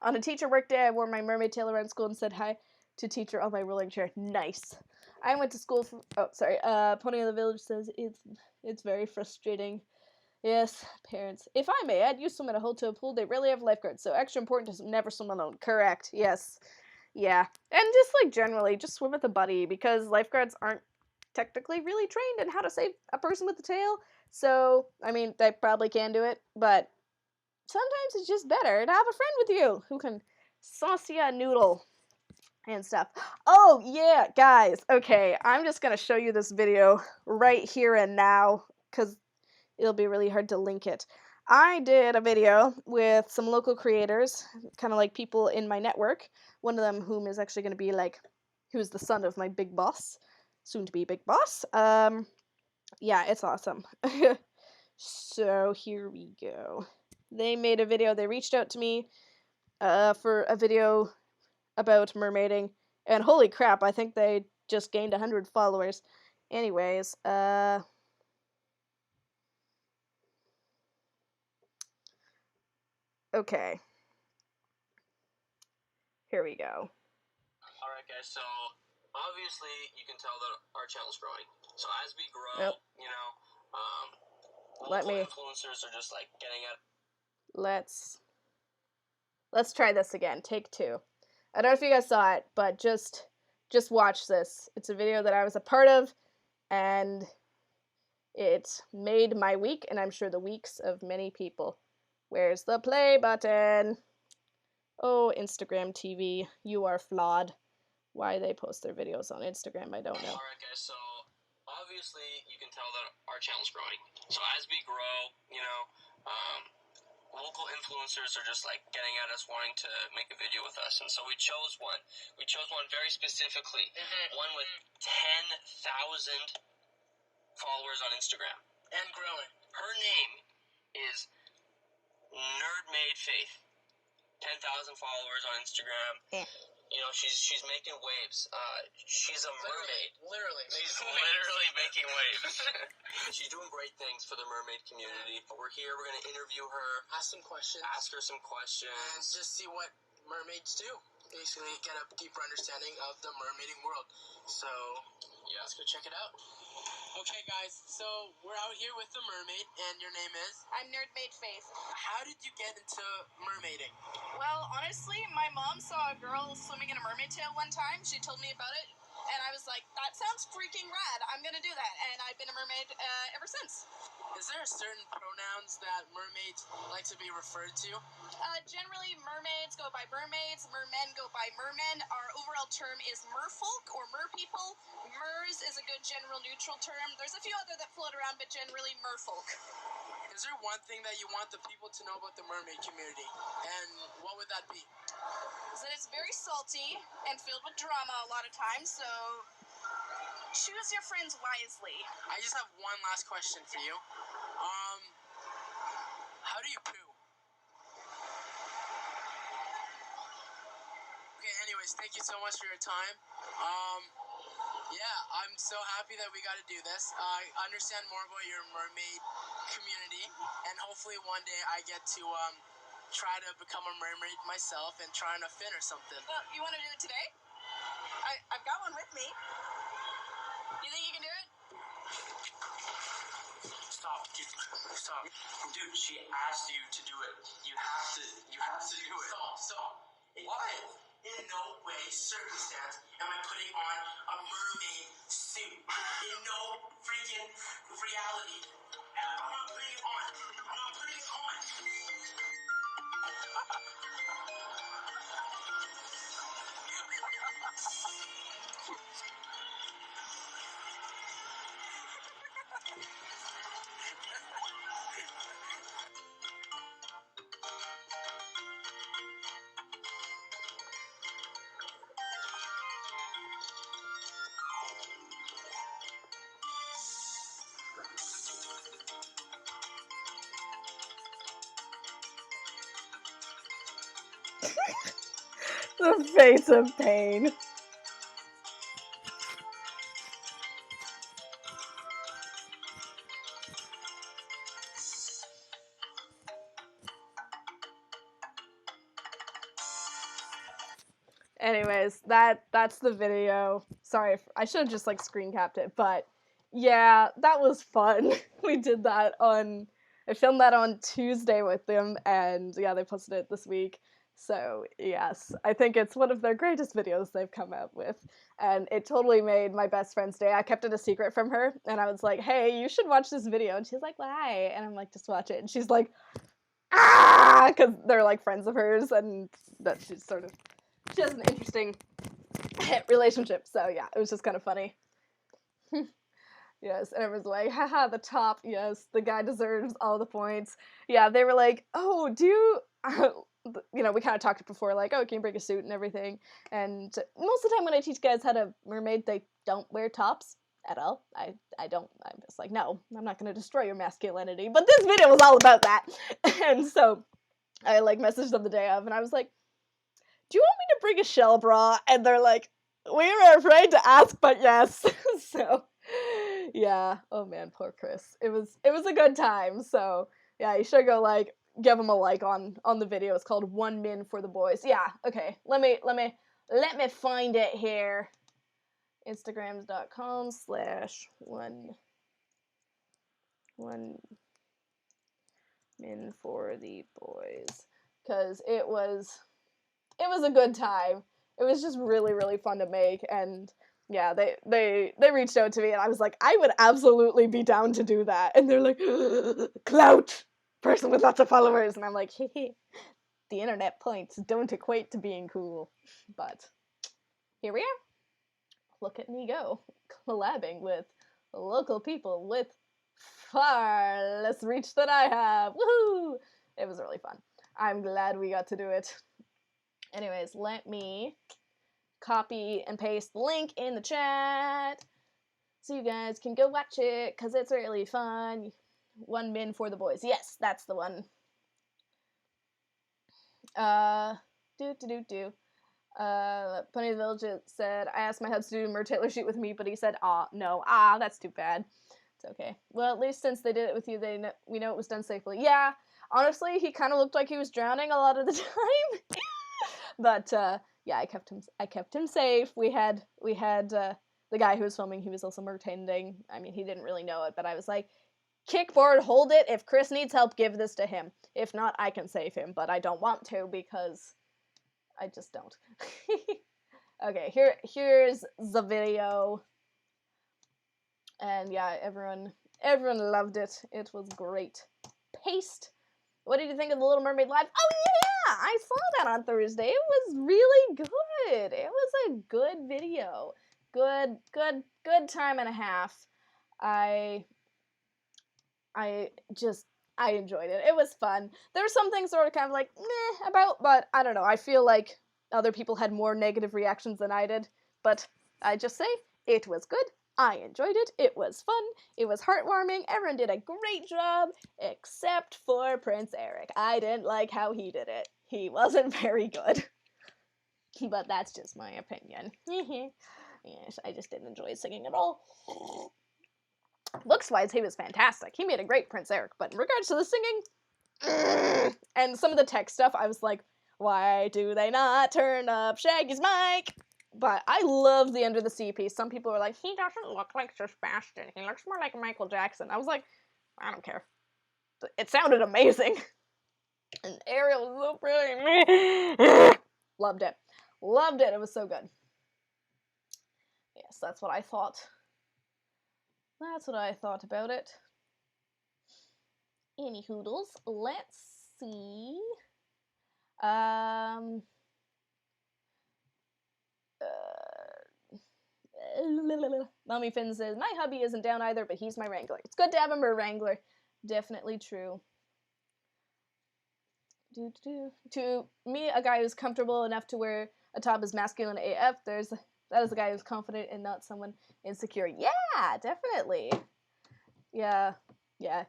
On a teacher work day, I wore my mermaid tail around school and said hi to teacher on my rolling chair. Nice. I went to school for, Pony in the Village says it's very frustrating. Yes, parents. If I may add, you swim at a hotel pool, they rarely have lifeguards, so extra important to never swim alone. Correct, yes. Yeah. And just like generally, just swim with a buddy, because lifeguards aren't technically really trained in how to save a person with a tail. So, I mean, they probably can do it, but sometimes it's just better to have a friend with you who can sauce you a noodle and stuff. Oh, yeah, guys. Okay, I'm just going to show you this video right here and now, because it'll be really hard to link it. I did a video with some local creators, kind of like people in my network. One of them whom is actually going to be like, who's the son of my big boss, soon to be big boss. Yeah, it's awesome. So here we go. They made a video. They reached out to me for a video about mermaiding, and holy crap, I think they just gained 100 followers. Anyways, okay. Here we go. Alright guys, so obviously you can tell that our channel's growing. So as we grow, you know, local influencers are just like getting at. Let's try this again. Take 2. I don't know if you guys saw it, but just watch this. It's a video that I was a part of, and it made my week, and I'm sure the weeks of many people. Where's the play button? Oh, Instagram TV, you are flawed. Why they post their videos on Instagram, I don't know. Alright guys, so obviously you can tell that our channel's growing. So as we grow, you know, local influencers are just like getting at us wanting to make a video with us. And so we chose one. We chose one very specifically. One with 10,000 followers on Instagram. And growing. Her name is Nerdmade Faith. 10,000 followers on Instagram. Yeah. You know, she's making waves. She's a mermaid. Literally. She's literally making waves. She's doing great things for the mermaid community. We're here. We're going to interview her. Ask some questions. Ask her some questions. And just see what mermaids do. Basically, get a deeper understanding of the mermaiding world. So, yeah, let's go check it out. Okay, guys, so we're out here with the mermaid, and your name is? I'm Nerd Made Faith. How did you get into mermaiding? Well, honestly, my mom saw a girl swimming in a mermaid tail one time. She told me about it, and I was like, that sounds freaking rad. I'm gonna do that, and I've been a mermaid ever since. Is there certain pronouns that mermaids like to be referred to? Generally, mermaids go by mermaids, mermen go by mermen. Our overall term is merfolk or merpeople. Mers is a good general neutral term. There's a few other that float around, but generally merfolk. Is there one thing that you want the people to know about the mermaid community? And what would that be? Is that it's very salty and filled with drama a lot of times, so choose your friends wisely. I just have one last question for you. How do you poo? Okay, anyways, thank you so much for your time. Yeah, I'm so happy that we got to do this. I understand more about your mermaid community, and hopefully one day I get to try to become a mermaid myself and try on a fin or something. Well, you want to do it today? I've got one with me. You think you can do it? Stop, dude. Stop. Dude, she asked you to do it. You have to do it. Stop. Why? In no way, circumstance, am I putting on a mermaid suit. In no freaking reality. I'm not putting it on. The face of pain. Anyways, that's the video. Sorry, I should have just like screen capped it, but yeah, that was fun. We did that I filmed that on Tuesday with them, and yeah, they posted it this week. So yes, I think it's one of their greatest videos they've come out with, and it totally made my best friend's day. I kept it a secret from her, and I was like, hey, you should watch this video, and she's like, why? And I'm like, just watch it, and she's like, ah, because they're like friends of hers, and that she has an interesting relationship, so yeah, it was just kind of funny. Yes, and everyone's like, haha, the top, yes, the guy deserves all the points. Yeah, they were like, oh, do you, we kind of talked before, like, oh, can you bring a suit and everything, and most of the time when I teach guys how to mermaid, they don't wear tops at all. I'm just like, no, I'm not going to destroy your masculinity, but this video was all about that, and so I, like, messaged them the day of, and I was like, do you want me to bring a shell bra? And they're like, we were afraid to ask, but yes. So, yeah. Oh man, poor Chris. It was a good time. So, yeah, you should go like give him a like on the video. It's called 1 Min for the Boys. Yeah. Okay. Let me find it here. Instagrams.com/1 Min for the Boys. Because it was a good time. It was just really, really fun to make, and yeah, they reached out to me, and I was like, I would absolutely be down to do that, and they're like, clout, person with lots of followers, and I'm like, hehe, the internet points don't equate to being cool, but here we are. Look at me go, collabing with local people with far less reach than I have. Woohoo! It was really fun. I'm glad we got to do it. Anyways, let me copy and paste the link in the chat so you guys can go watch it, because it's really fun. 1 Min for the Boys. Yes, that's the one. Punny the Village said, I asked my hubs to do a Mer Taylor shoot with me, but he said, no. That's too bad. It's okay. Well, at least since they did it with you, we know it was done safely. Yeah, honestly, he kind of looked like he was drowning a lot of the time. But yeah, I kept him safe. We had the guy who was filming, he was also bartending. I mean, he didn't really know it, but I was like, kickboard, hold it. If Chris needs help, give this to him. If not, I can save him, but I don't want to because I just don't. Okay, here's the video. And yeah, everyone loved it. It was great. Paste. What did you think of the Little Mermaid Live? Oh yeah, I saw that on Thursday. It was really good. It was a good video. Good time and a half. I enjoyed it. It was fun. There were some things that were kind of like, meh, about, but I don't know. I feel like other people had more negative reactions than I did. But I just say, it was good. I enjoyed it. It was fun. It was heartwarming. Everyone did a great job, except for Prince Eric. I didn't like how he did it. He wasn't very good. But that's just my opinion. Yes, I just didn't enjoy singing at all. Looks-wise, he was fantastic. He made a great Prince Eric, but in regards to the singing, and some of the tech stuff, I was like, why do they not turn up Shaggy's mic? But I love the Under the Sea piece. Some people were like, he doesn't look like Sebastian. He looks more like Michael Jackson. I was like, I don't care. It sounded amazing. And Ariel was so pretty. Loved it. Loved it. It was so good. Yes, that's what I thought. That's what I thought about it. Any hoodles. Let's see. Mommy Finn says, my hubby isn't down either, but he's my wrangler. It's good to have a mer wrangler. Definitely true. To me, a guy who's comfortable enough to wear a top is masculine AF. That is a guy who's confident and not someone insecure. Yeah, definitely. Yeah,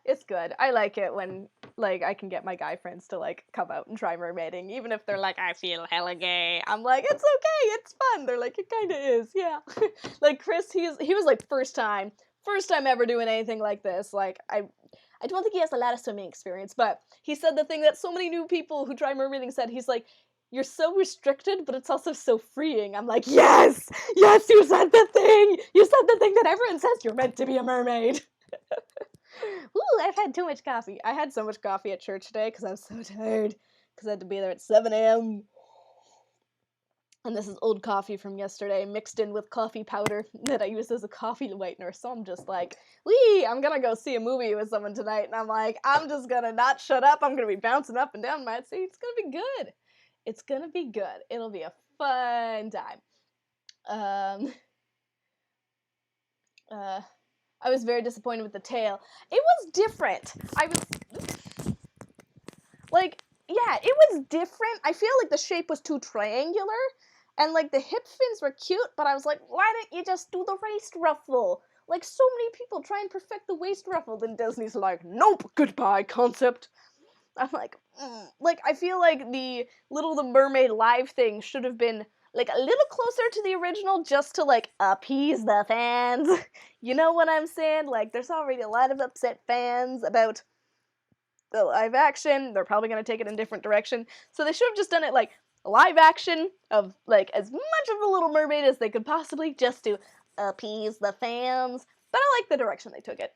it's good. I like it when, like, I can get my guy friends to, like, come out and try mermaiding, even if they're like, I feel hella gay. I'm like, it's okay, it's fun. They're like, it kinda is, yeah. Like, Chris, he was, like, first time ever doing anything like this. Like, I don't think he has a lot of swimming experience, but he said the thing that so many new people who try mermaiding said. He's like, you're so restricted, but it's also so freeing. I'm like, yes, you said the thing. You said the thing that everyone says, you're meant to be a mermaid. Ooh, I've had too much coffee. I had so much coffee at church today because I was so tired because I had to be there at 7 a.m. And this is old coffee from yesterday mixed in with coffee powder that I used as a coffee whitener. So I'm just like, I'm gonna go see a movie with someone tonight. And I'm like, I'm just gonna not shut up. I'm gonna be bouncing up and down my seat. It's gonna be good. It's gonna be good. It'll be a fun time. I was very disappointed with the tail. It was different. It was different. I feel like the shape was too triangular, and, like, the hip fins were cute, but I was like, why didn't you just do the waist ruffle? Like, so many people try and perfect the waist ruffle, then Disney's like, nope, goodbye, concept. I'm like, Like, I feel like the Little Mermaid live thing should have been, like, a little closer to the original just to, like, appease the fans. You know what I'm saying? Like, there's already a lot of upset fans about the live action. They're probably going to take it in a different direction. So they should have just done it, like, live action of, like, as much of the Little Mermaid as they could possibly just to appease the fans. But I like the direction they took it.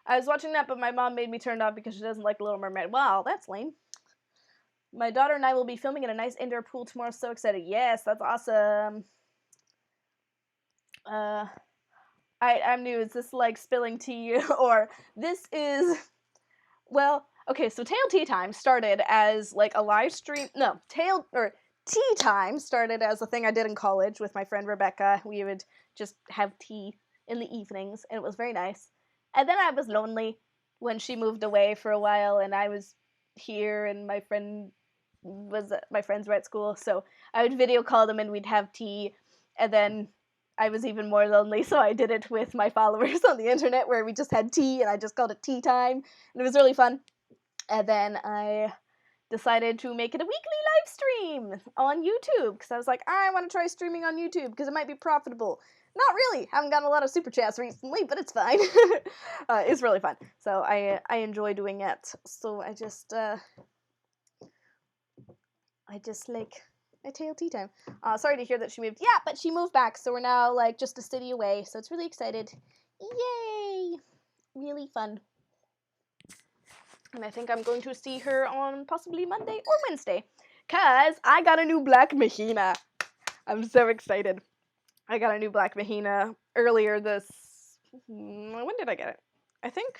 I was watching that, but my mom made me turn it off because she doesn't like the Little Mermaid. Wow, that's lame. My daughter and I will be filming in a nice indoor pool tomorrow. So excited. Yes, that's awesome. I'm new. Is this like spilling tea? Or this is... Well, okay, so Tail Tea Time started as like a live stream... No, Tea Time started as a thing I did in college with my friend Rebecca. We would just have tea in the evenings, and it was very nice. And then I was lonely when she moved away for a while, and I was here, and my friends were at school, so I would video call them and we'd have tea, and then I was even more lonely, so I did it with my followers on the internet where we just had tea, and I just called it Tea Time, and it was really fun. And then I decided to make it a weekly live stream on YouTube, because I was like, I want to try streaming on YouTube, because it might be profitable. Not really. Haven't gotten a lot of super chats recently, but it's fine. It's really fun. So I enjoy doing it. So I just I just like my tail tea time. Sorry to hear that she moved. Yeah, but she moved back, so we're now like just a city away, so it's really excited. Yay! Really fun. And I think I'm going to see her on possibly Monday or Wednesday, cause I got a new black Mahina. I'm so excited. I got a new black Mahina earlier this. When did I get it? I think.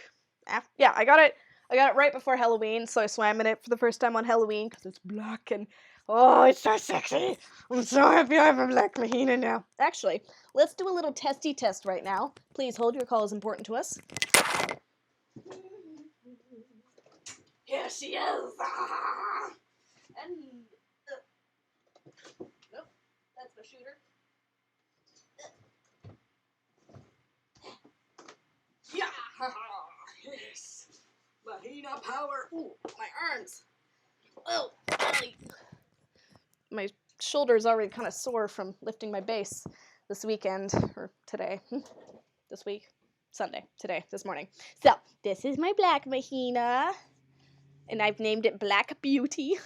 Yeah, I got it. I got it right before Halloween, so I swam in it for the first time on Halloween because it's black and oh, it's so sexy. I'm so happy I have a black Mahina now. Actually, let's do a little testy test right now. Please hold, your call is important to us. Here she is. And nope, that's the shooter. Yeah! Yes! Mahina power! Ooh, my arms! Oh, golly. My shoulder's already kind of sore from lifting my base this weekend, or today. This week? Sunday. Today. This morning. So, this is my black Mahina. And I've named it Black Beauty.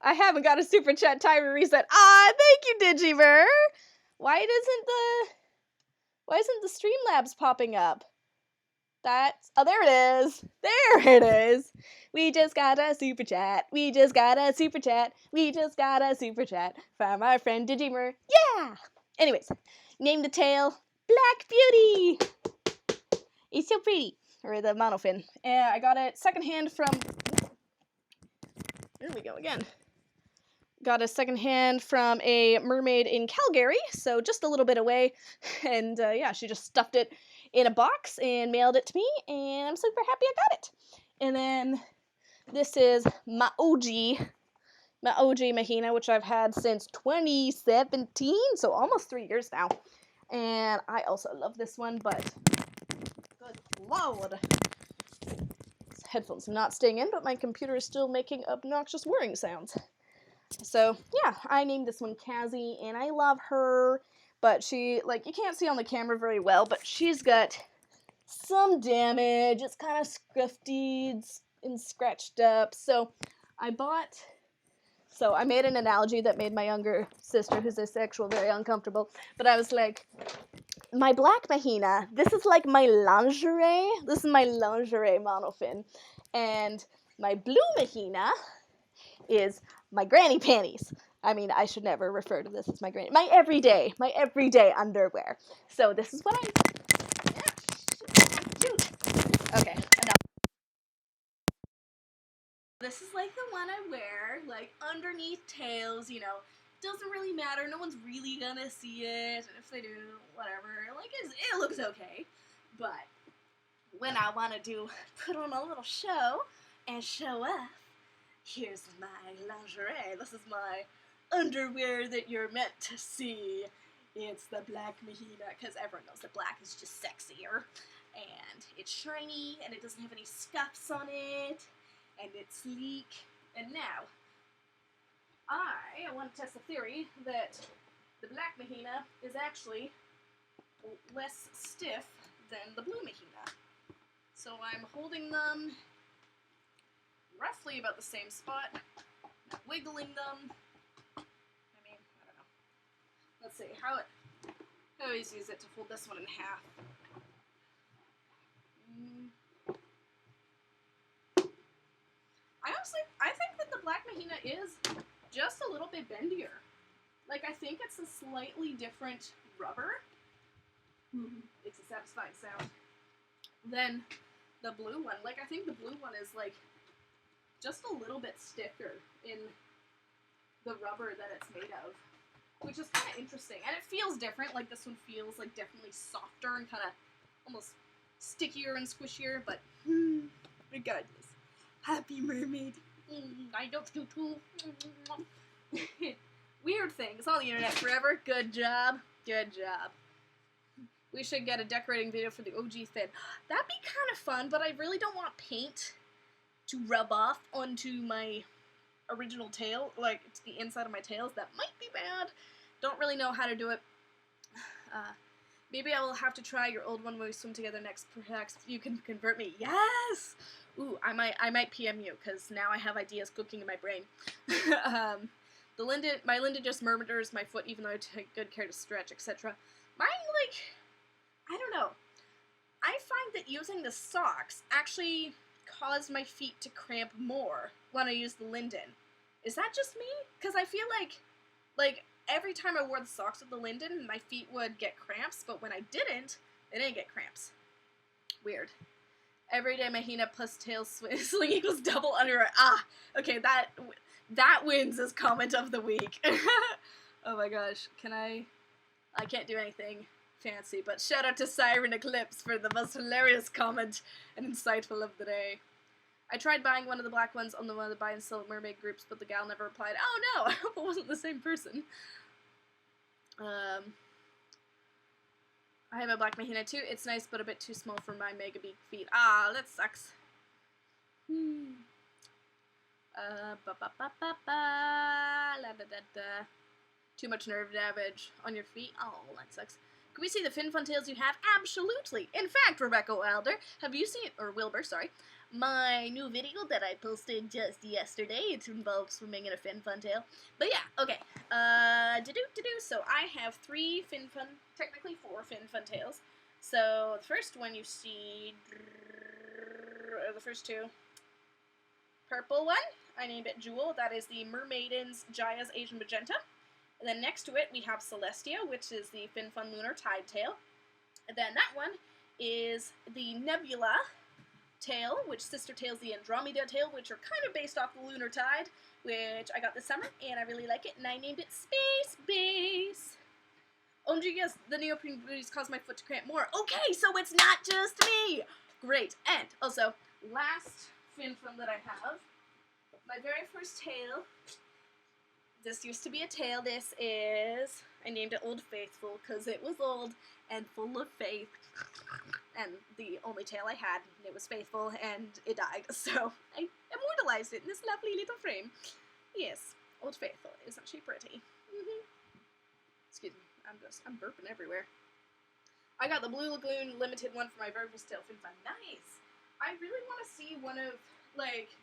I haven't got a super chat timer reset. Ah, thank you, Digiver! Why isn't the Streamlabs popping up? Oh, there it is. There it is. We just got a super chat. We just got a super chat. We just got a super chat from our friend Digimer. Yeah! Anyways, name the tail Black Beauty. It's so pretty. Or the monofin. And I got it secondhand from... There we go again. Got a secondhand from a mermaid in Calgary, so just a little bit away. And yeah, she just stuffed it in a box and mailed it to me, and I'm super happy I got it. And then this is my OG Mahina, which I've had since 2017, so almost 3 years now. And I also love this one, but good lord. These headphones are not staying in, but my computer is still making obnoxious whirring sounds. So, yeah, I named this one Cassie, and I love her, but she, like, you can't see on the camera very well, but she's got some damage. It's kind of scruffy and scratched up, so I made an analogy that made my younger sister, who's asexual, very uncomfortable, but I was like, my black Mahina, this is like my lingerie. This is my lingerie monofin, and my blue Mahina is my granny panties. I mean, I should never refer to this as my everyday underwear. So this is what okay, enough. This is like the one I wear, like underneath tails, you know, doesn't really matter, no one's really gonna see it, and if they do, whatever, like it looks okay, but when I want to put on a little show and show off, here's my lingerie. This is my underwear that you're meant to see. It's the black Mahina, because everyone knows that black is just sexier. And it's shiny, and it doesn't have any scuffs on it, and it's sleek. And now, I want to test the theory that the black Mahina is actually less stiff than the blue Mahina. So I'm holding them roughly about the same spot, wiggling them. I mean, I don't know. Let's see, I always use it to fold this one in half. I think that the black Mahina is just a little bit bendier. Like, I think it's a slightly different rubber. It's a satisfying sound. Than the blue one. Like, I think the blue one is, like, just a little bit stiffer in the rubber that it's made of, which is kind of interesting. And it feels different. Like, this one feels, like, definitely softer and kind of almost stickier and squishier, but regardless. Happy mermaid. I don't do too. Weird things on the internet forever. Good job. Good job. We should get a decorating video for the OG fin. That'd be kind of fun, but I really don't want paint to rub off onto my original tail, like it's the inside of my tails. That might be bad. Don't really know how to do it. Maybe I will have to try your old one when we swim together next. Perhaps you can convert me. Yes! Ooh, I might PM you, because now I have ideas cooking in my brain. My Linden just murmurs my foot even though I take good care to stretch, etc. Mine, like, I don't know. I find that using the socks actually caused my feet to cramp more when I use the Linden. Is that just me? Because I feel like, every time I wore the socks with the Linden, my feet would get cramps, but when I didn't, they didn't get cramps. Weird. Every day Mahina plus tail sling equals double underwear. Ah, okay, that wins as comment of the week. Oh my gosh, I can't do anything fancy, but shout out to Siren Eclipse for the most hilarious comment and insightful of the day. I tried buying one of the black ones on the one of the buy and sell mermaid groups, but the gal never replied. Oh no, I hope it wasn't the same person. I have a black Mahina too. It's nice, but a bit too small for my mega beak feet. Ah, that sucks. Too much nerve damage on your feet. Oh, that sucks. Can we see the fin fun tails you have? Absolutely. In fact, Rebecca Wilder, have you seen, or Wilbur, sorry, my new video that I posted just yesterday? It involves swimming in a fin fun tail. But yeah, okay. So I have technically 4 fin fun tails. So the first one you see, the first 2. Purple one, I named it Jewel. That is the Mermaidens Jaya's Asian Magenta. And then next to it we have Celestia, which is the Fin Fun Lunar Tide tail. And then that one is the Nebula tail, which sister tails the Andromeda tail, which are kind of based off the Lunar Tide, which I got this summer, and I really like it, and I named it Space Base. Oh, yes, the neoprene booties cause my foot to cramp more. Okay, so it's not just me! Great. And also, last fin fun that I have, my very first tail. This used to be a tail. This is, I named it Old Faithful because it was old and full of faith. And the only tail I had, it was faithful, and it died. So I immortalized it in this lovely little frame. Yes, Old Faithful. Isn't she pretty? Excuse me, I'm burping everywhere. I got the Blue Lagoon limited one for my very first tail fin fun. Nice! I really want to see one of, like,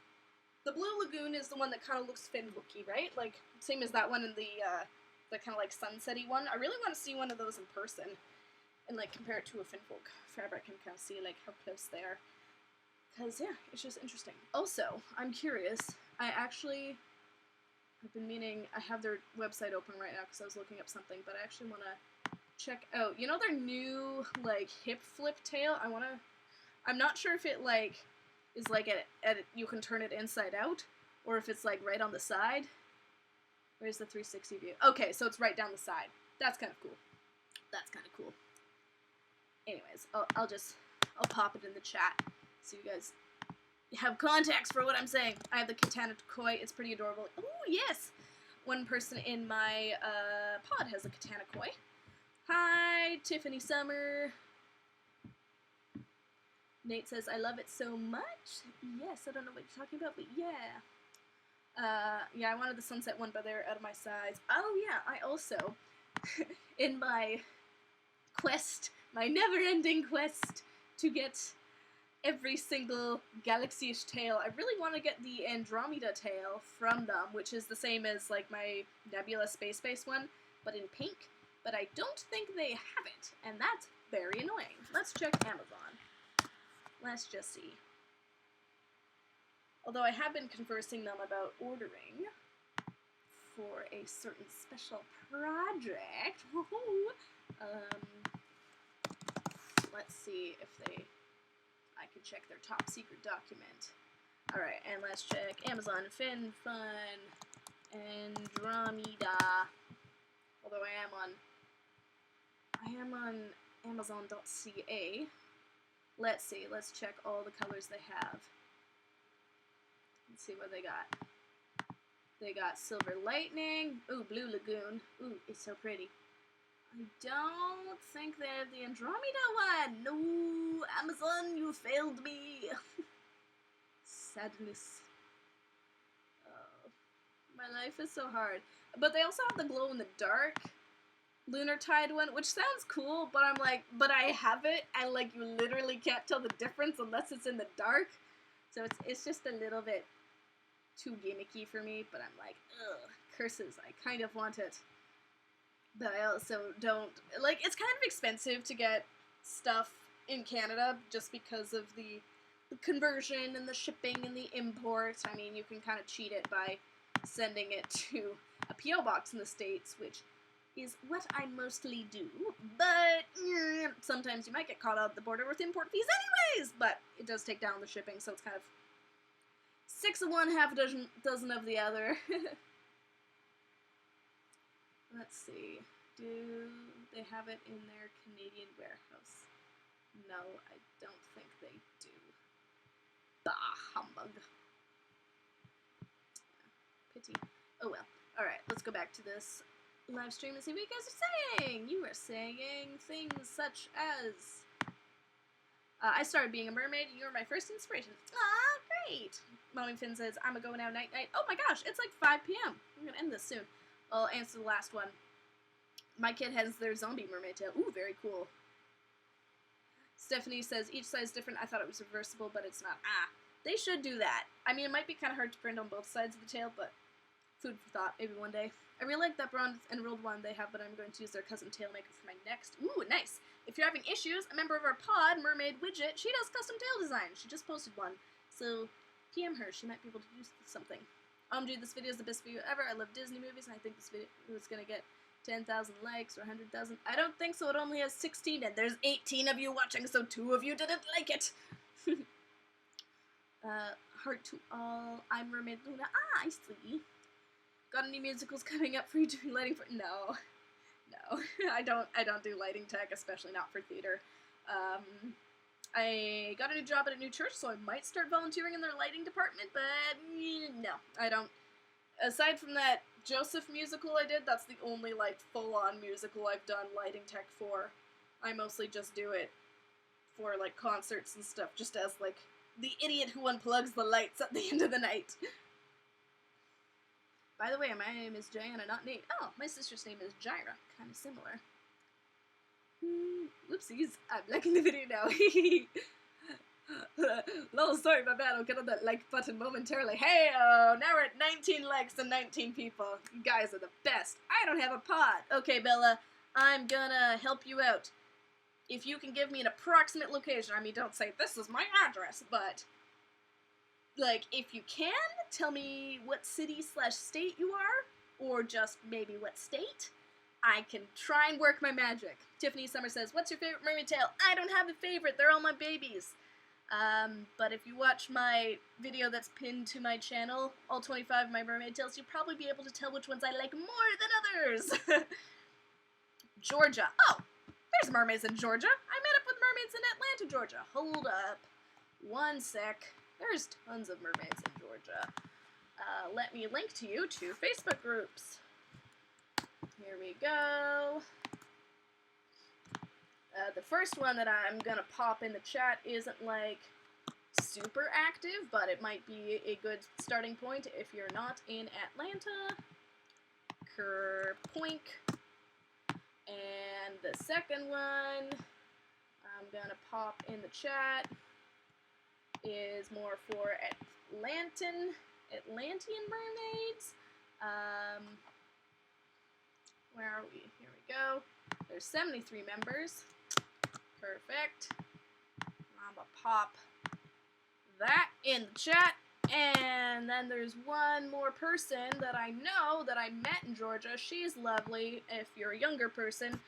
the Blue Lagoon is the one that kind of looks fin-looky, right? Like, same as that one in the kind of, like, sunset-y one. I really want to see one of those in person and, like, compare it to a Finfolk fabric and kind of see, like, how close they are. Because, yeah, it's just interesting. Also, I'm curious. I've been meaning, I have their website open right now because I was looking up something, but I actually want to check out, you know their new, like, hip flip tail? I'm not sure if it, like, is like you can turn it inside out, or if it's like right on the side. Where's the 360 view? Okay, so it's right down the side. That's kind of cool. That's kind of cool. Anyways, I'll pop it in the chat so you guys have context for what I'm saying. I have the Katana Koi. It's pretty adorable. Oh yes, one person in my pod has a Katana Koi. Hi, Tiffany Summer. Nate says, I love it so much. Yes, I don't know what you're talking about, but yeah. Yeah, I wanted the sunset one, but they're out of my size. Oh, yeah, I also, in my quest, my never-ending quest to get every single galaxy-ish tail, I really want to get the Andromeda tail from them, which is the same as, like, my Nebula Space Base one, but in pink. But I don't think they have it, and that's very annoying. Let's check Amazon. Let's just see. Although I have been conversing them about ordering for a certain special project. Let's see if I can check their top secret document. Alright, and let's check Amazon Fin Fun Andromeda. Although I am on Amazon.ca. Let's see, let's check all the colors they have. Let's see what they got. They got Silver Lightning. Ooh, Blue Lagoon. Ooh, it's so pretty. I don't think they have the Andromeda one. No, Amazon, you failed me. Sadness. Oh, my life is so hard. But they also have the glow in the dark Lunar Tide one, which sounds cool, but I'm like, but I have it, and like you literally can't tell the difference unless it's in the dark. So it's just a little bit too gimmicky for me, but I'm like, ugh, curses, I kind of want it. But I also don't, like, it's kind of expensive to get stuff in Canada just because of the conversion and the shipping and the import. I mean, you can kind of cheat it by sending it to a P.O. box in the States, which is what I mostly do, but sometimes you might get caught out at the border with import fees anyways, but it does take down the shipping, so it's kind of 6 of one, half a dozen of the other. Let's see, do they have it in their Canadian warehouse? No, I don't think they do. Bah, humbug. Pity. Oh well. Alright, let's go back to this live stream and see what you guys are saying. You are saying things such as, I started being a mermaid, you were my first inspiration. Ah, great! Mommy Finn says, I'm a go now, night night. Oh my gosh, it's like 5 p.m. I'm gonna end this soon. I'll answer the last one. My kid has their zombie mermaid tail. Ooh, very cool. Stephanie says, each size different. I thought it was reversible, but it's not. Ah, they should do that. I mean, it might be kind of hard to print on both sides of the tail, but food for thought, maybe one day. I really like that bronze emerald one they have, but I'm going to use their custom tail maker for my next. Ooh, nice. If you're having issues, a member of our pod, Mermaid Widget, she does custom tail design. She just posted one, so PM her. She might be able to do something. Dude, this video is the best video ever. I love Disney movies, and I think this video is going to get 10,000 likes or 100,000. I don't think so. It only has 16, and there's 18 of you watching, so 2 of you didn't like it. Heart to all. I'm Mermaid Luna. Ah, I see. Got any musicals coming up for you doing lighting for? No, I don't do lighting tech, especially not for theater. I got a new job at a new church, so I might start volunteering in their lighting department, but no, I don't. Aside from that Joseph musical I did, that's the only, like, full-on musical I've done lighting tech for. I mostly just do it for, like, concerts and stuff, just as, like, the idiot who unplugs the lights at the end of the night. By the way, my name is Diana, not Nate. Oh, my sister's name is Jira. Kind of similar. Whoopsies. I'm liking the video now. Lol, sorry, my bad. I'll get on that like button momentarily. Hey-oh! Now we're at 19 likes and 19 people. You guys are the best. I don't have a pod. Okay, Bella, I'm gonna help you out. If you can give me an approximate location, I mean, don't say, this is my address, but, like, if you can, tell me what city/state you are, or just maybe what state. I can try and work my magic. Tiffany Summer says, what's your favorite mermaid tail? I don't have a favorite. They're all my babies. But if you watch my video that's pinned to my channel, all 25 of my mermaid tails, you'll probably be able to tell which ones I like more than others. Georgia. Oh, there's mermaids in Georgia. I met up with mermaids in Atlanta, Georgia. Hold up. One sec. There's tons of mermaids in Georgia. Let me link to you to Facebook groups. Here we go. The first one that I'm gonna pop in the chat isn't, like, super active, but it might be a good starting point if you're not in Atlanta. Kerpoink. And the second one I'm gonna pop in the chat is more for Atlantean mermaids. Where are we? Here we go. There's 73 members. Perfect. I'm gonna pop that in the chat. And then there's one more person that I know that I met in Georgia. She's lovely. If you're a younger person,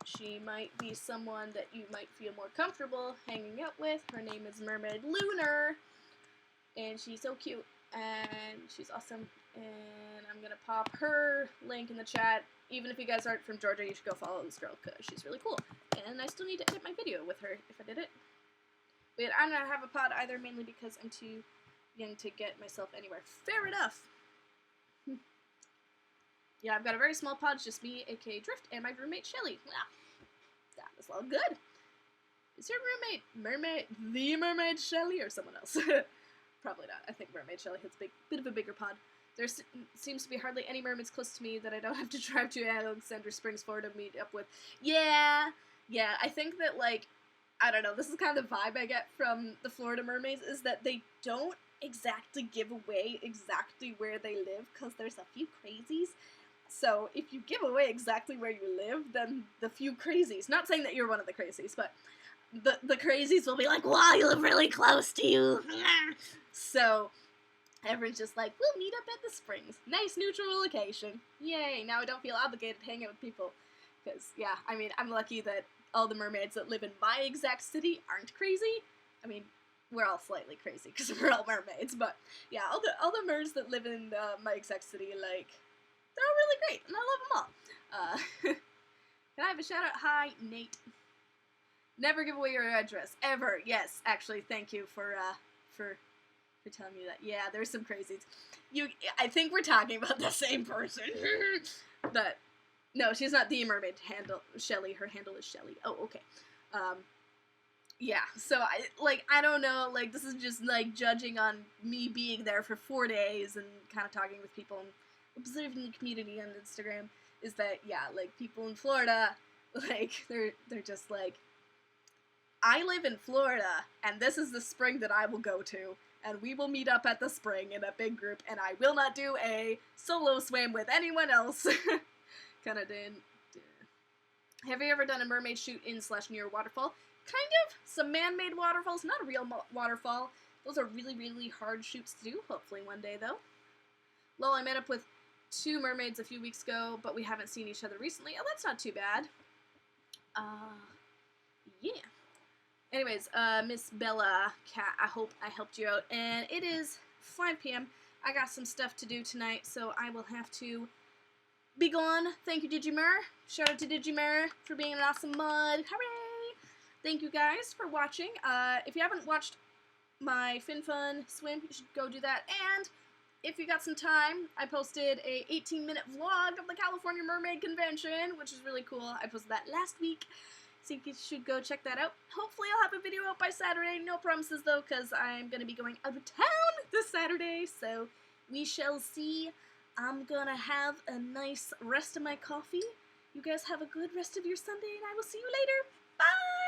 she might be someone that you might feel more comfortable hanging out with. Her name is Mermaid Lunar. And she's so cute. And she's awesome. And I'm gonna pop her link in the chat. Even if you guys aren't from Georgia, you should go follow this girl, because she's really cool. And I still need to edit my video with her, if I did it. But I don't have a pod either, mainly because I'm too young to get myself anywhere. Fair enough. Yeah, I've got a very small pod, it's just me, aka Drift, and my roommate, Shelly. Wow. That was all good. Is your roommate the mermaid Shelly, or someone else? Probably not. I think Mermaid Shelly has a bit of a bigger pod. There seems to be hardly any mermaids close to me that I don't have to drive to Alexander Springs, Florida to meet up with. Yeah, I think that, like, I don't know, this is kind of the vibe I get from the Florida mermaids, is that they don't exactly give away exactly where they live, because there's a few crazies. So if you give away exactly where you live, then the few crazies, not saying that you're one of the crazies, but the crazies will be like, wow, you live really close to you. So everyone's just like, we'll meet up at the springs. Nice neutral location. Yay, now I don't feel obligated to hang out with people. Because, yeah, I mean, I'm lucky that all the mermaids that live in my exact city aren't crazy. I mean, we're all slightly crazy because we're all mermaids, but yeah, all the merds that live in my exact city, like, they're all really great, and I love them all. Can I have a shout out? Hi, Nate. Never give away your address, ever. Yes, actually, thank you for telling me that. Yeah, there's some crazies. I think we're talking about the same person. But no, she's not the mermaid Shelly. Her handle is Shelly. Oh, okay. Yeah, so I don't know, like, this is just, like, judging on me being there for 4 days and kind of talking with people and observing the community on Instagram, is that, yeah, like, people in Florida, like, they're just like, I live in Florida, and this is the spring that I will go to, and we will meet up at the spring in a big group, and I will not do a solo swim with anyone else. Kind of did. Have you ever done a mermaid shoot in/near a waterfall? Kind of. Some man-made waterfalls, not a real waterfall. Those are really, really hard shoots to do. Hopefully one day, though. Lol, I met up with 2 mermaids a few weeks ago, but we haven't seen each other recently. Oh, that's not too bad. Yeah. Anyways, Miss Bella Cat, I hope I helped you out. And it is 5 p.m. I got some stuff to do tonight, so I will have to be gone. Thank you, Digimur. Shout out to Digimur for being an awesome mod. Hooray! Thank you guys for watching. If you haven't watched my FinFun swim, you should go do that. And if you got some time, I posted a 18-minute vlog of the California Mermaid Convention, which is really cool. I posted that last week, so you should go check that out. Hopefully I'll have a video out by Saturday. No promises, though, because I'm going to be going out of town this Saturday, so we shall see. I'm gonna have a nice rest of my coffee. You guys have a good rest of your Sunday, and I will see you later. Bye!